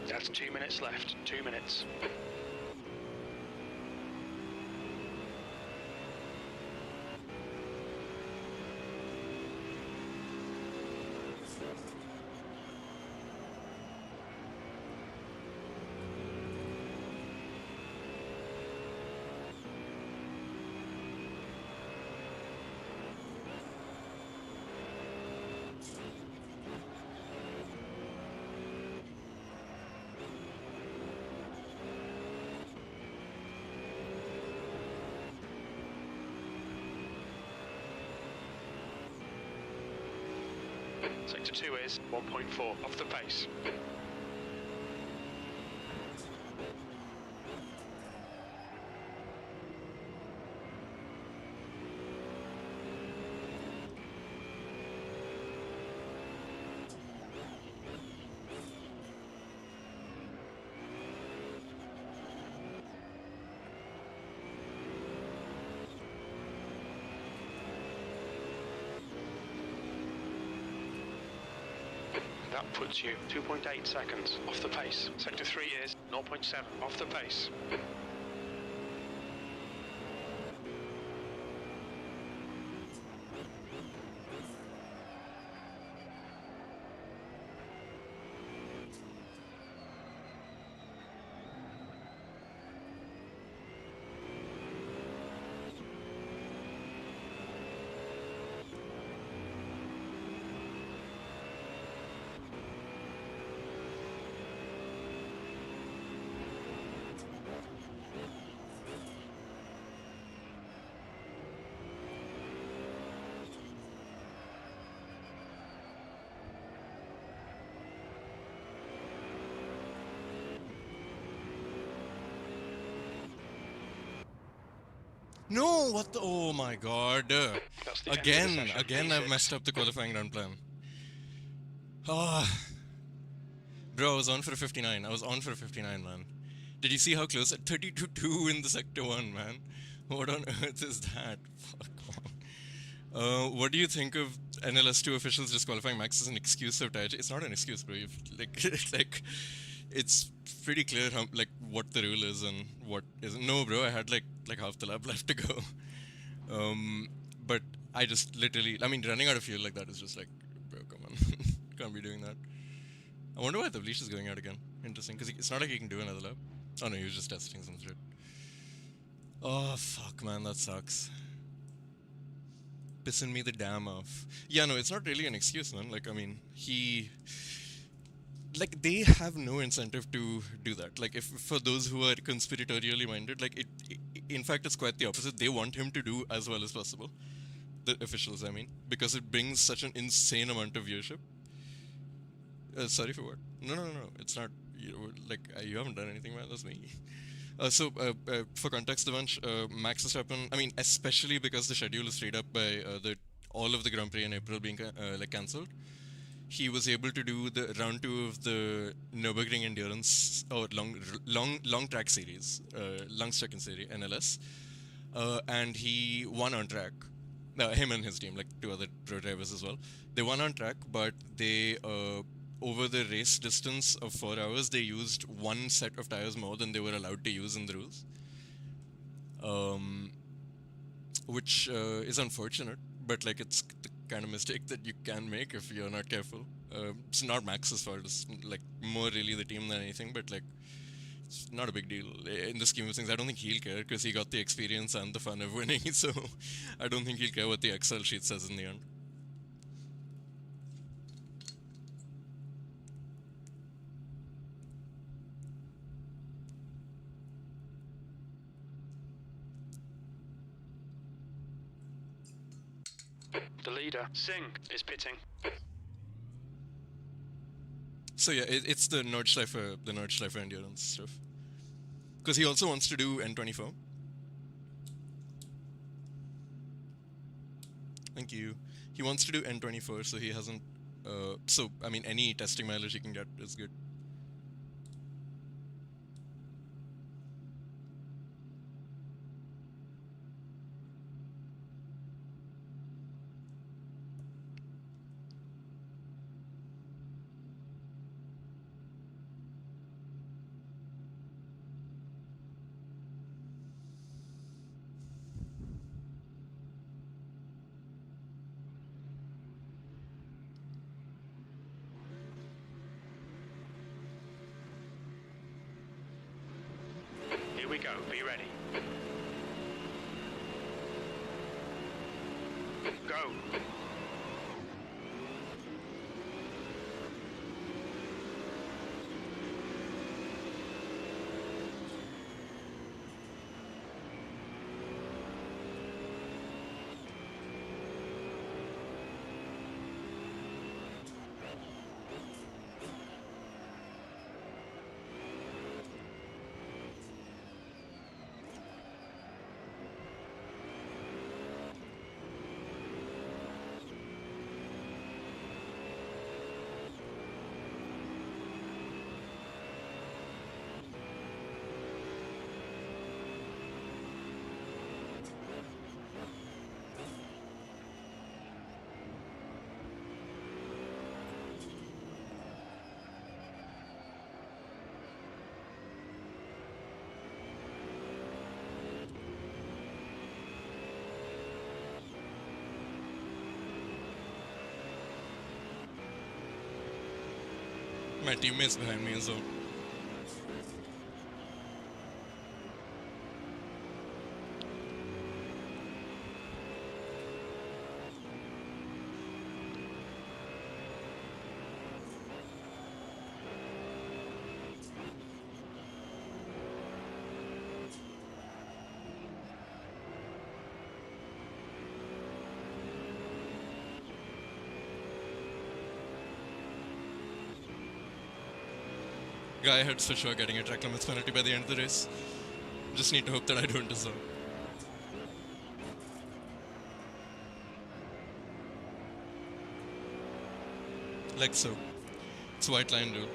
That's 2 minutes left, 2 minutes. Sector 2 is 1.4 off the pace. That puts you 2.8 seconds off the pace. Sector 3 is 0.7 off the pace. No, what the? Oh my god. That's the end of the session. Again, I've P6. messed up the qualifying run plan. Ah, bro, I was on for a 59. I was on for a 59, man. Did you see how close? At 32-2 in the sector 1, man. What on earth is that? Fuck on. What do you think of NLS2 officials disqualifying Max as an excuse of tire? It's not an excuse, bro. You've, like, it's pretty clear how, like, what the rule is and what isn't. No, bro, I had like half the lap left to go. But I just literally, I mean, running out of fuel like that is just like, bro, come on, can't be doing that. I wonder why the leash is going out again. Interesting, because it's not like he can do another lap. Oh no, he was just testing some shit. Oh fuck, man, that sucks. Pissing me the damn off. Yeah, no, it's not really an excuse, man. Like, I mean, like, they have no incentive to do that. Like, if for those who are conspiratorially minded, like, in fact, it's quite the opposite. They want him to do as well as possible. The officials, I mean, because it brings such an insane amount of viewership. Sorry for what? No. It's not. You haven't done anything, man. That's me. For context, Devansh, Max Verstappen. I mean, especially because the schedule is straight up by the all of the Grand Prix in April being like cancelled. He was able to do the round 2 of the Nürburgring Endurance or long track series, Langstrecken Series (NLS), and he won on track. Him and his team, like 2 other pro drivers as well. They won on track, but they over the race distance of 4 hours, they used 1 set of tires more than they were allowed to use in the rules, which is unfortunate. But like, it's the kind of mistake that you can make if you're not careful. It's not Max's fault. It's like more really the team than anything. But like, it's not a big deal in the scheme of things. I don't think he'll care because he got the experience and the fun of winning. So I don't think he'll care what the Excel sheet says in the end. The leader, Singh, is pitting. So yeah, it's the Nordschleifer endurance stuff. Because he also wants to do N24. Thank you. He wants to do N24, so he hasn't. So I mean, any testing mileage he can get is good. Here we go. Be ready. Go. My teammates behind me as well. Guy ahead's for sure getting a track limits penalty by the end of the race. Just need to hope that I don't as well. Like so. It's white line rule.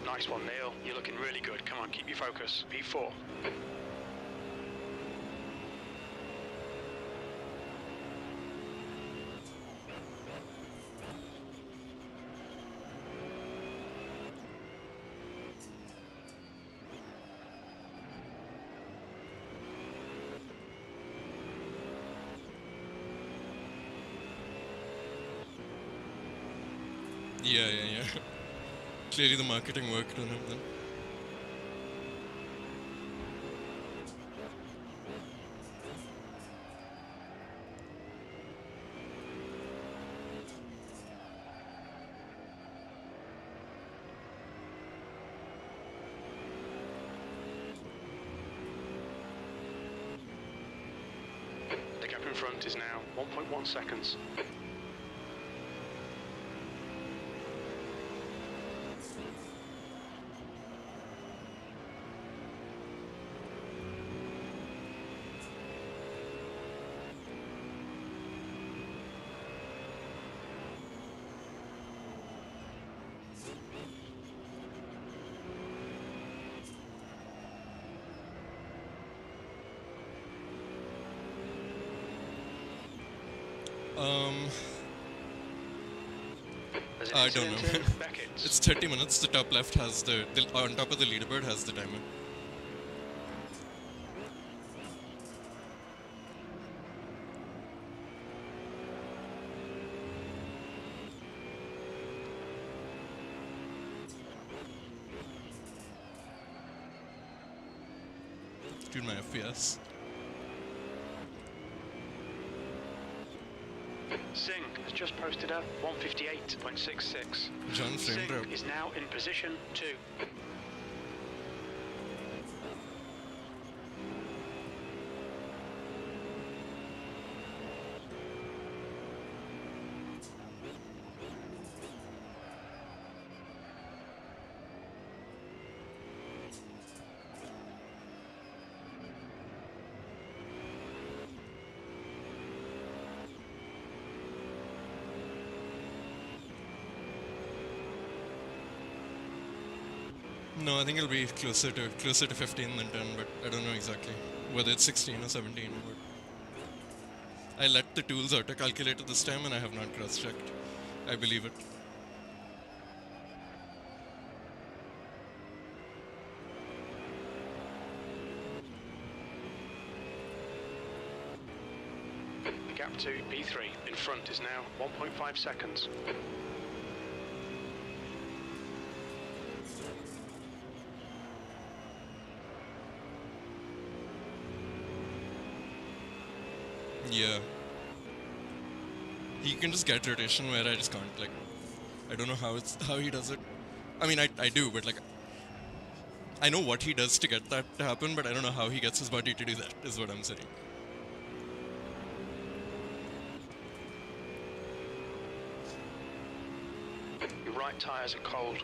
Nice one, Neil. You're looking really good. Come on, keep your focus. P4. Yeah. Clearly the marketing worked on him then. The gap in front is now 1.1 seconds. There's an I don't incident know. in Beckett's. It's 30 minutes. The top left has the on top of the leaderboard has the timer. Dude, my FPS. Singh has just posted a 158.66. John frame Singh drop. is now in position 2. No, I think it'll be closer to 15 than 10, but I don't know exactly whether it's 16 or 17 or what. I let the tools auto-calculate it this time and I have not cross-checked. I believe it. The gap to P3 in front is now 1.5 seconds. Yeah. He can just get rotation where I just can't. Like, I don't know how he does it. I mean, I do, but like, I know what he does to get that to happen, but I don't know how he gets his body to do that. Is what I'm saying. Your right tyres are cold.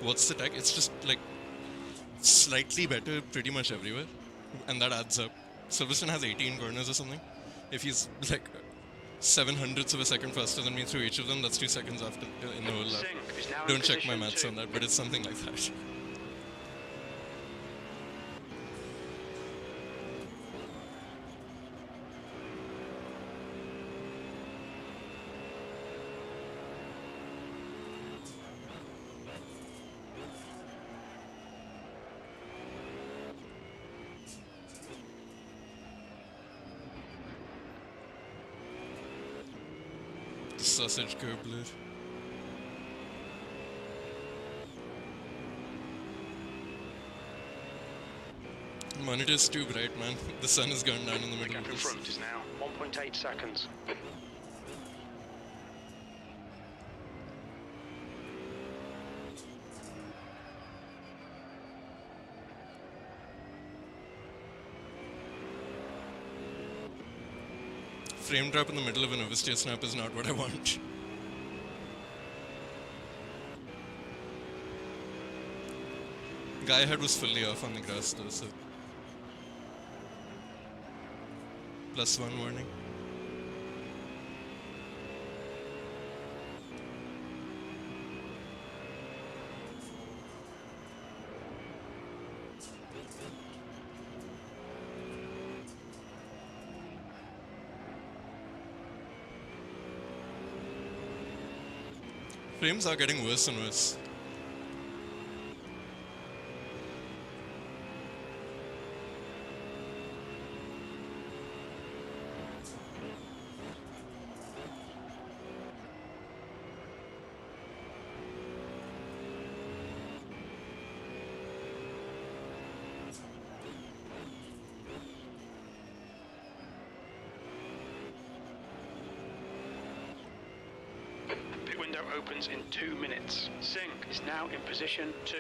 What's the tech? It's just like slightly better pretty much everywhere, and that adds up. Silverstone has 18 corners or something. If he's like 700ths of a second faster than me through each of them, that's 2 seconds after in the whole lap. Singh is now in Don't check my position maths 2. on that, but it's something like that. Sausage Gerbler. Monitor's too bright, man. The sun has gone down in the The middle gap of in this. front is now 1.8 seconds. frame drop in the middle of an oversteer snap is not what I want. Guy head was fully off on the grass though, so +1 warning. Frames are getting worse and worse. Pit window opens in 2 minutes. Singh is now in position 2.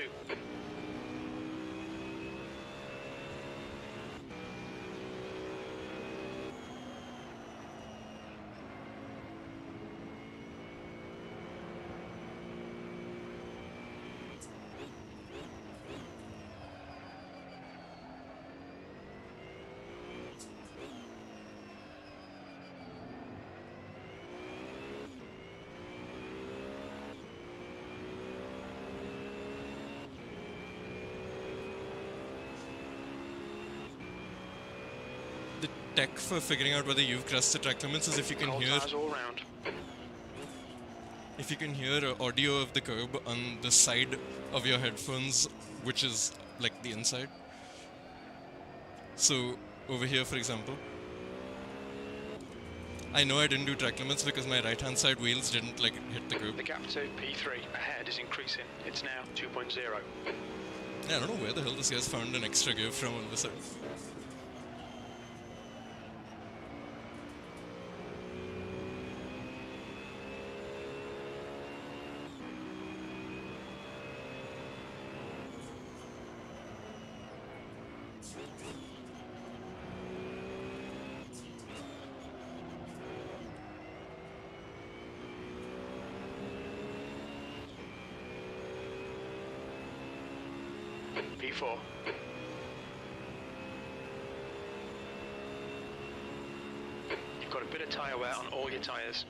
The tech for figuring out whether you've crossed the track limits is if you can Cold hear tires all round. audio of the curb on the side of your headphones, which is like the inside. So over here, for example, I know I didn't do track limits because my right hand side wheels didn't like hit the curb. The gap to P3 ahead is increasing. It's now 2.0. Yeah, I don't know where the hell this guy's found an extra gear from all of a sudden. P4. You've got a bit of tyre wear on all your tyres.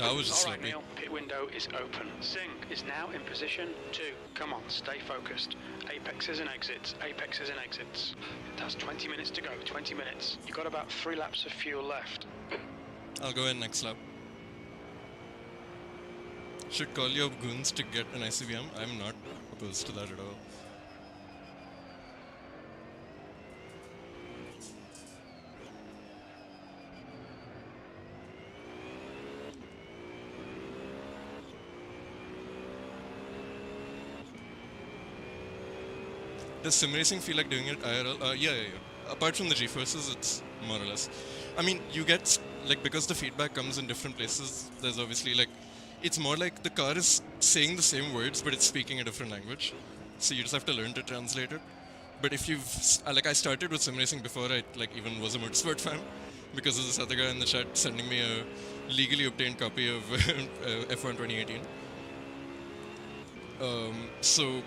I was just Alright sloppy. Neil, pit window is open. Singh is now in position 2. Come on, stay focused. Apexes and exits, apexes and exits. That's 20 minutes to go, 20 minutes. You've got about 3 laps of fuel left. I'll go in next lap. Should call your goons to get an ICBM. I'm not opposed to that at all. Does sim racing feel like doing it IRL? Yeah. Apart from the G-forces, it's more or less. I mean, you get, like, because the feedback comes in different places, there's obviously, like, it's more like the car is saying the same words, but it's speaking a different language. So you just have to learn to translate it. But if you've, like, I started with sim racing before I, like, even was a motorsport fan, because of this other guy in the chat sending me a legally obtained copy of F1 2018. So,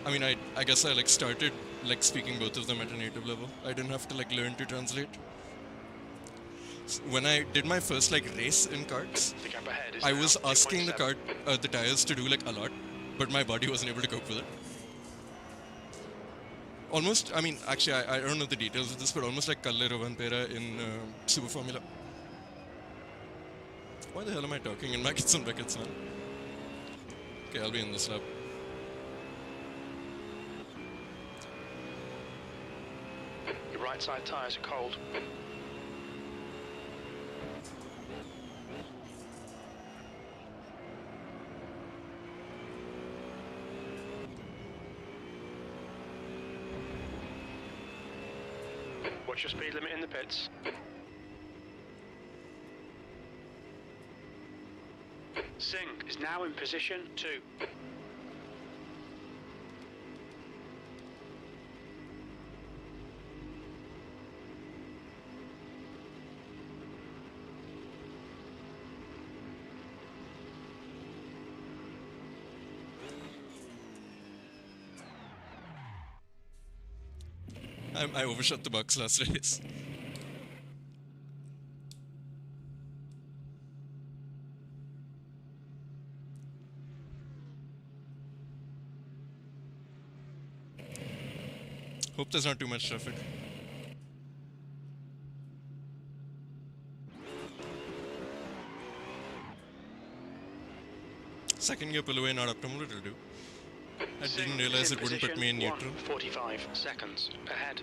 I mean, I guess I like started like speaking both of them at a native level. I didn't have to like learn to translate. When I did my first like race in karts, The gap ahead is I now was asking the 2.7. the tires to do like a lot, but my body wasn't able to cope with it. Almost, I mean, actually, I don't know the details of this, but almost like Kalle Rovanpera in Super Formula. Why the hell am I talking in Mackets and Beckets, man? Okay, I'll be in this lap. Your right side tyres are cold. What's your speed limit in the pits? Singh is now in position 2. I overshot the box last race. Hope there's not too much traffic. Second gear pull away, not optimal, it'll do. I didn't realize it wouldn't put me in neutral. 45 seconds ahead.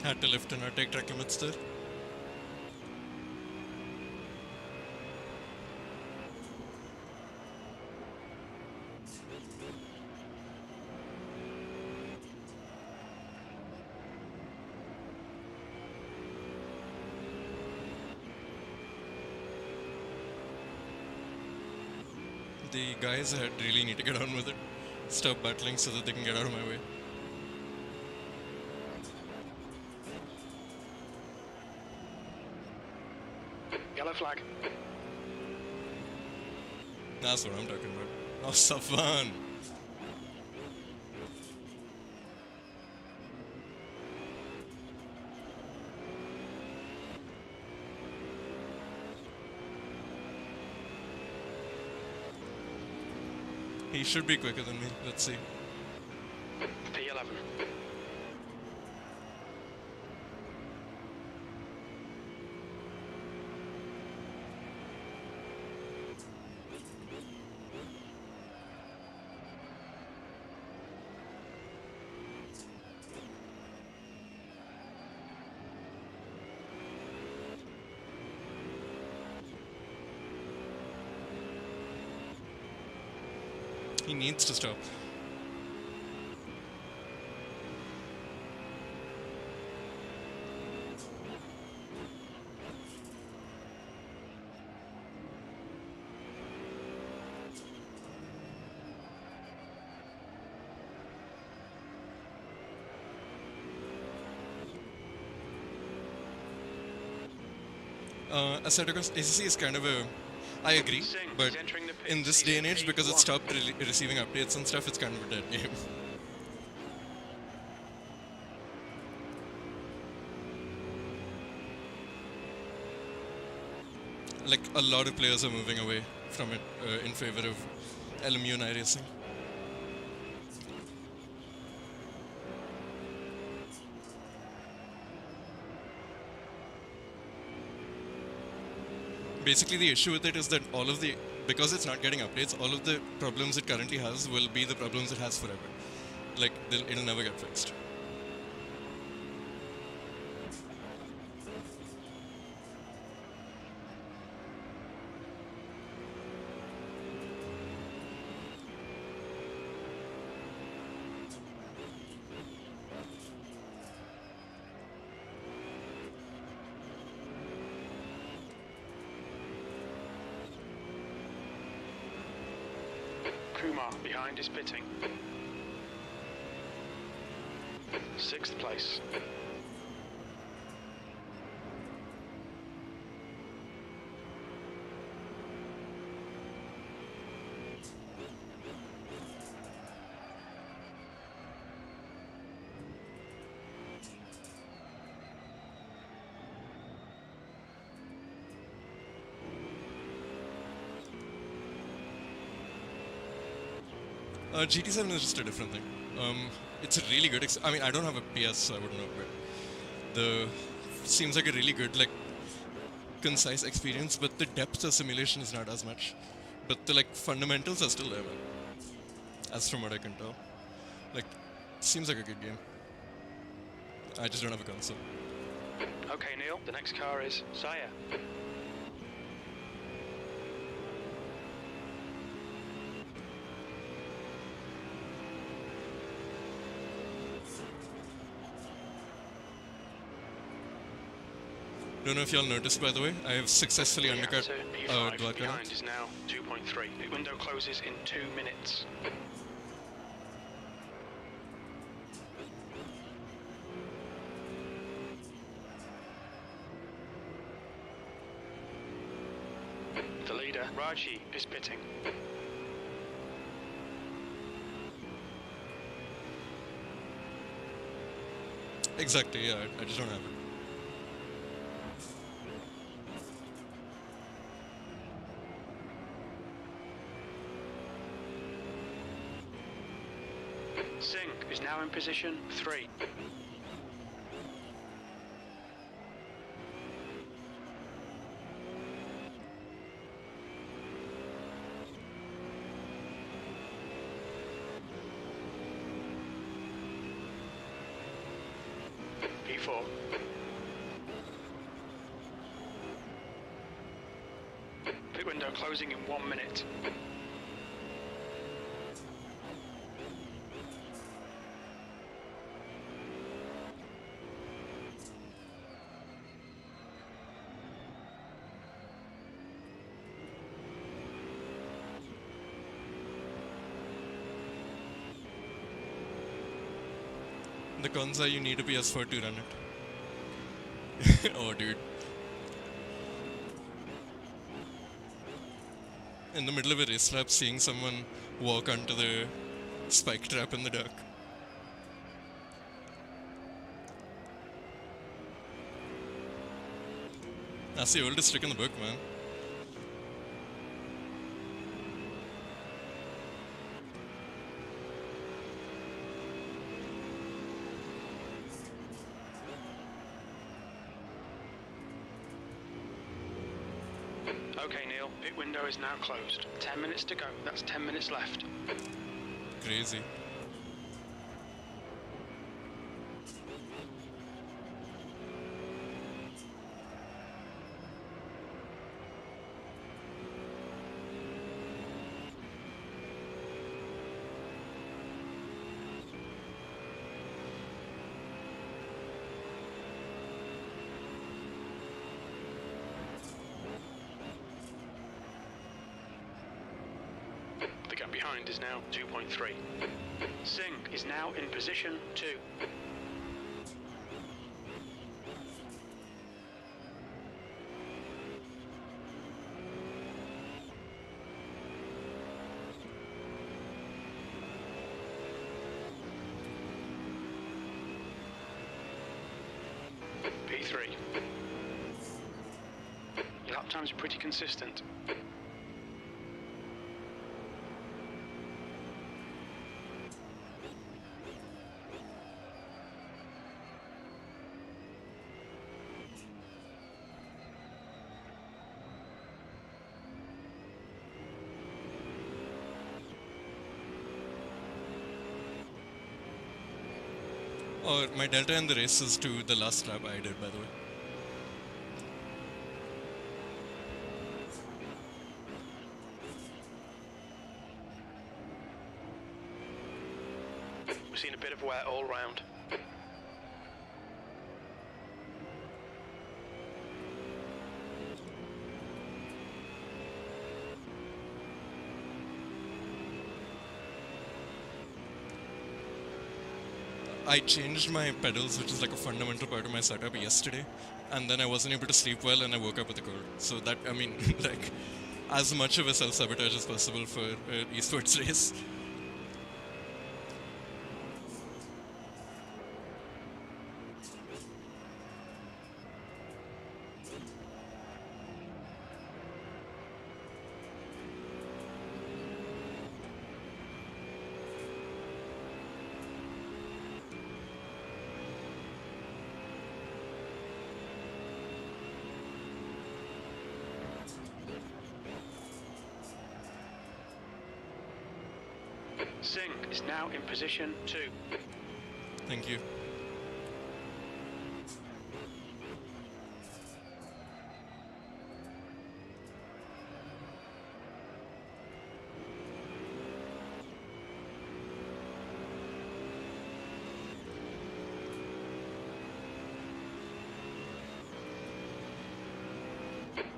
Had to lift and take track limits there. The guys ahead really need to get on with it. Stop battling so that they can get out of my way. Yellow flag. That's what I'm talking about. Oh, Safan! He should be quicker than me. Let's see. P11. He needs to stop. Assetto ACC is kind of a... I agree, but in this day and age, because it stopped receiving updates and stuff, it's kind of a dead game. Like, a lot of players are moving away from it in favor of LMU and iRacing. Basically, the issue with it is that because it's not getting updates, all of the problems it currently has will be the problems it has forever. Like, it'll never get fixed. Kumar behind is pitting. 6th place. GT7 is just a different thing. It's a really good. I mean, I don't have a PS, so I wouldn't know, but the seems like a really good, like, concise experience. But the depth of simulation is not as much. But the like fundamentals are still there, man. As from what I can tell, like, seems like a good game. I just don't have a console. Okay, Neil, the next car is Saya. Don't know if y'all noticed, by the way, I have successfully undercut P5 Dwarka. behind is now 2.3. The window closes in 2 minutes. The leader, Raji, is pitting. Exactly, yeah, I just don't have it. Singh is now in position 3. P4. Pit window closing in 1 minute. The cons are you need a PS4 to run it. Oh, dude. In the middle of a race lap, seeing someone walk onto the spike trap in the dark. That's the oldest trick in the book, man. Okay, Neil, pit window is now closed. 10 minutes to go. That's 10 minutes left. Crazy. The gap behind is now 2.3. Singh is now in position 2. P3. Your lap times are pretty consistent. Or my delta in the race is to the last lap I did, by the way. We've seen a bit of wear all round. I changed my pedals, which is like a fundamental part of my setup, yesterday, and then I wasn't able to sleep well, and I woke up with a cold. So that, I mean, like, as much of a self-sabotage as possible for an esports race. Singh is now in position 2. Thank you.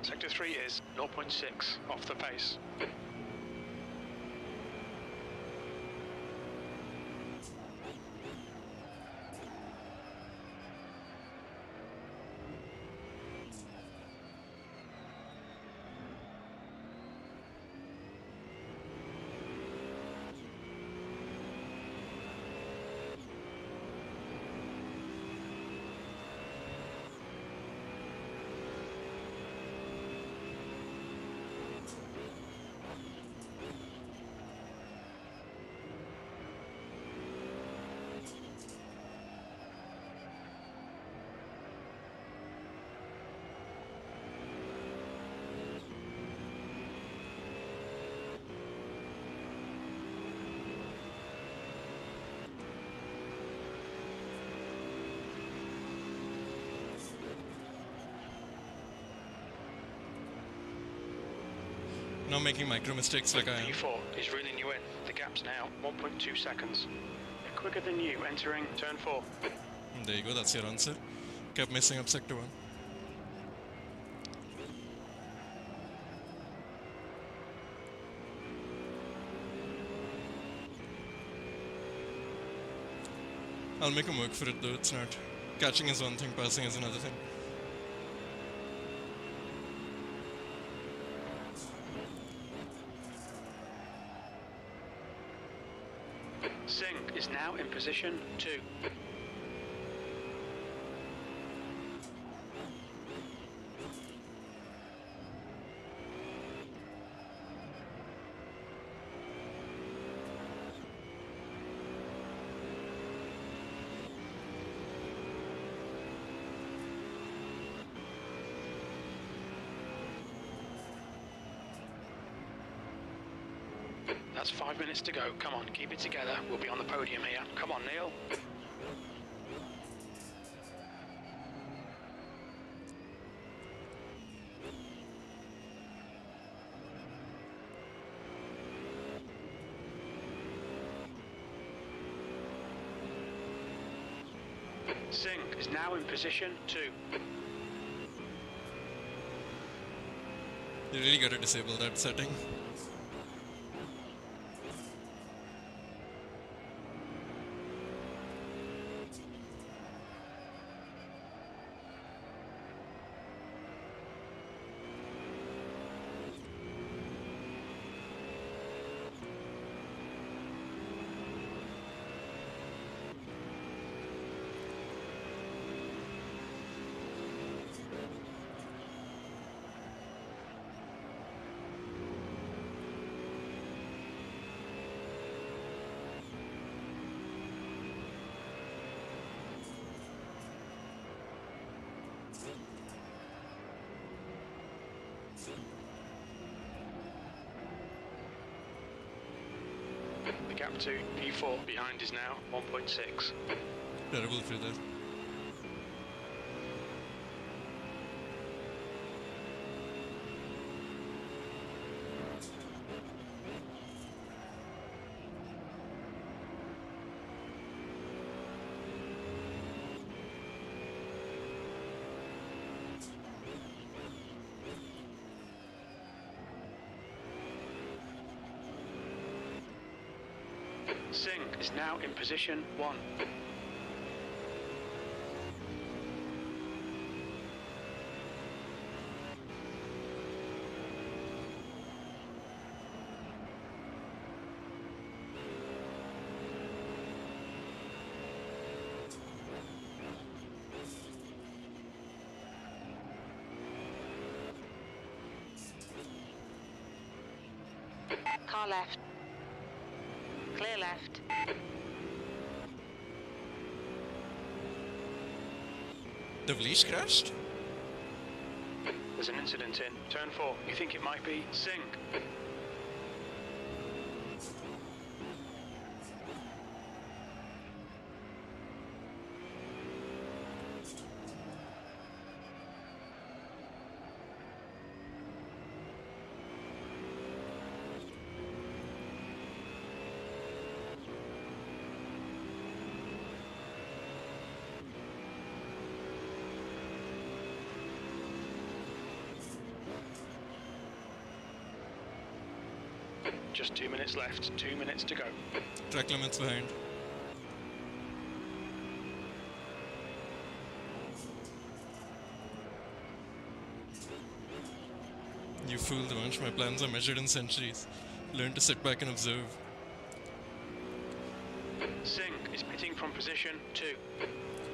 Sector 3 is 0.6 off the pace. Not making micro mistakes like I am. P4 is reeling you in. The gap's now 1.2 seconds. Quicker than you entering turn 4. There you go, that's your answer. Kept messing up sector 1. I'll make him work for it though, it's not. Catching is one thing, passing is another thing. Singh is now in position 2. That's 5 minutes to go. Come on, keep it together. We'll be on the podium here. Come on, Neil. Singh is now in position 2. You really gotta disable that setting. The gap to P4 behind is now 1.6. Terrible for that. Singh is now in position 1. Car left. Clear left. The leash crashed? There's an incident in turn 4. You think it might be Singh? Just 2 minutes left. 2 minutes to go. Track limits behind. You fool the bunch. My plans are measured in centuries. Learn to sit back and observe. Singh is pitting from position 2.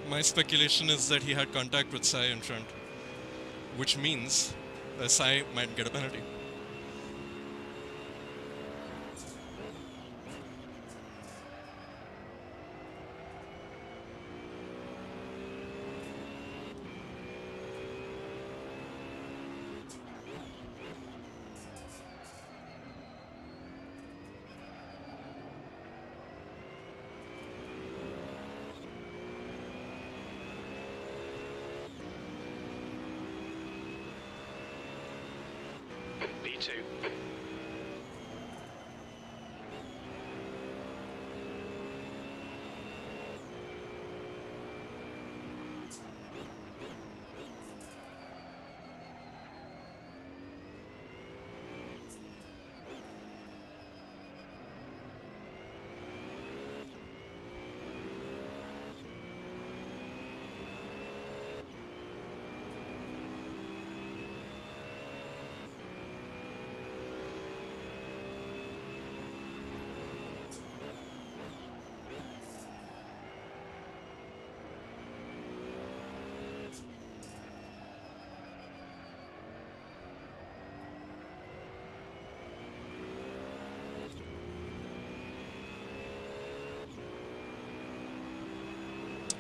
My speculation is that he had contact with Sai in front, which means Sai might get a penalty. B2.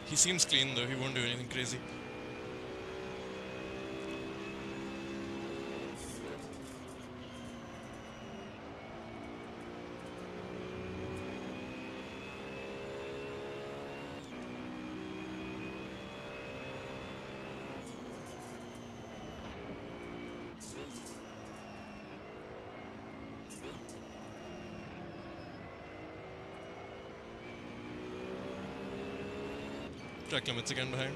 He seems clean though, he won't do anything crazy. Track limits again behind.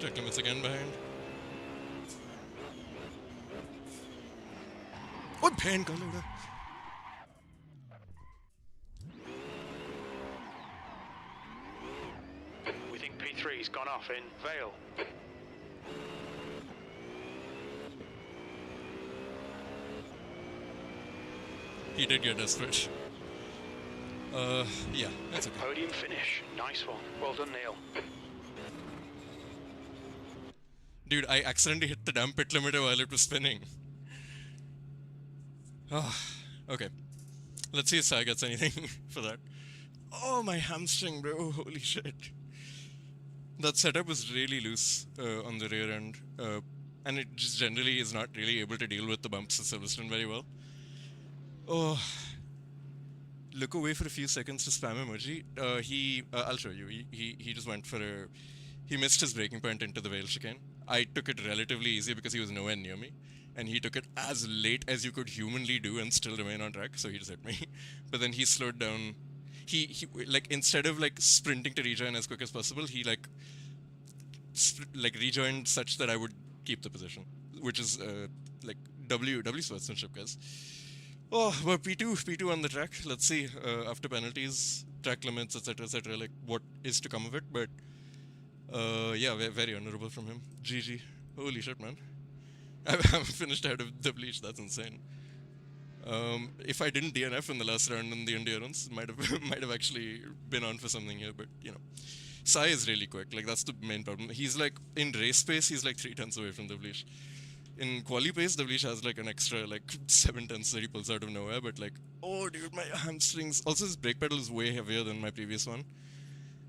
Track limits again behind. Oh, band color. We think P3's gone off in Vale. He did get desperate. Yeah, that's okay. Podium finish. Nice one. Well done, Neil. Dude, I accidentally hit the damn pit limiter while it was spinning. Ah, okay. Let's see if Sai gets anything for that. Oh, my hamstring, bro. Holy shit. That setup was really loose on the rear end. And it just generally is not really able to deal with the bumps of Silverstone very well. Oh. Look away for a few seconds to spam emoji. I'll show you. He just went for a... He missed his braking point into the Vale chicane. I took it relatively easy because he was nowhere near me. And he took it as late as you could humanly do and still remain on track, so he just hit me. But then he slowed down. He like, instead of like sprinting to rejoin as quick as possible, he like rejoined such that I would keep the position, which is like W sportsmanship, guys. Oh, but P2 on the track. Let's see after penalties, track limits, etc., like what is to come of it. But yeah, very honorable from him. GG. Holy shit, man. I'm finished out of the bleach. That's insane. If I didn't DNF in the last round in the endurance, might have actually been on for something here. But you know, Sai is really quick. Like that's the main problem. He's like in race pace, he's like 3 tenths away from the bleach. In quali pace, the bleach has like an extra like 7 tenths that he pulls out of nowhere. But like, oh dude, my hamstrings. Also, his brake pedal is way heavier than my previous one.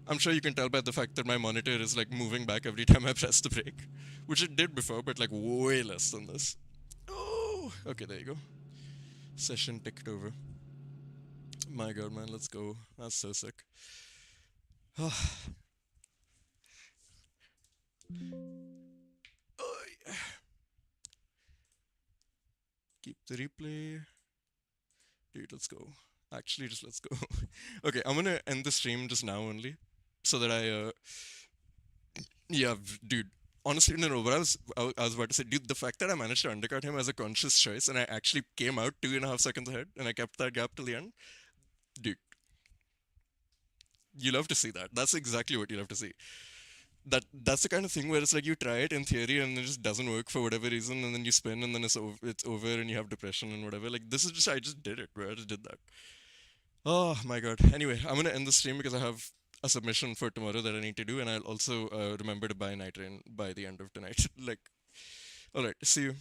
I'm sure you can tell by the fact that my monitor is like moving back every time I press the brake, which it did before, but like way less than this. Oh, okay, there you go. Session ticked over. My god, man, let's go. That's so sick. Oh, yeah. Keep the replay. Dude, let's go. Actually, just let's go. Okay, I'm gonna end the stream just now only, so that yeah, dude. Honestly, no, no. What I was about to say, dude, the fact that I managed to undercut him as a conscious choice, and I actually came out 2.5 seconds ahead, and I kept that gap till the end, dude. You love to see that. That's exactly what you love to see. That's the kind of thing where it's like you try it in theory and it just doesn't work for whatever reason, and then you spin and then it's over and you have depression and whatever. Like this is just I just did it, bro. I just did that. Oh my god. Anyway, I'm gonna end the stream because I have a submission for tomorrow that I need to do, and I'll also remember to buy night rain by the end of tonight. Like, all right, see you.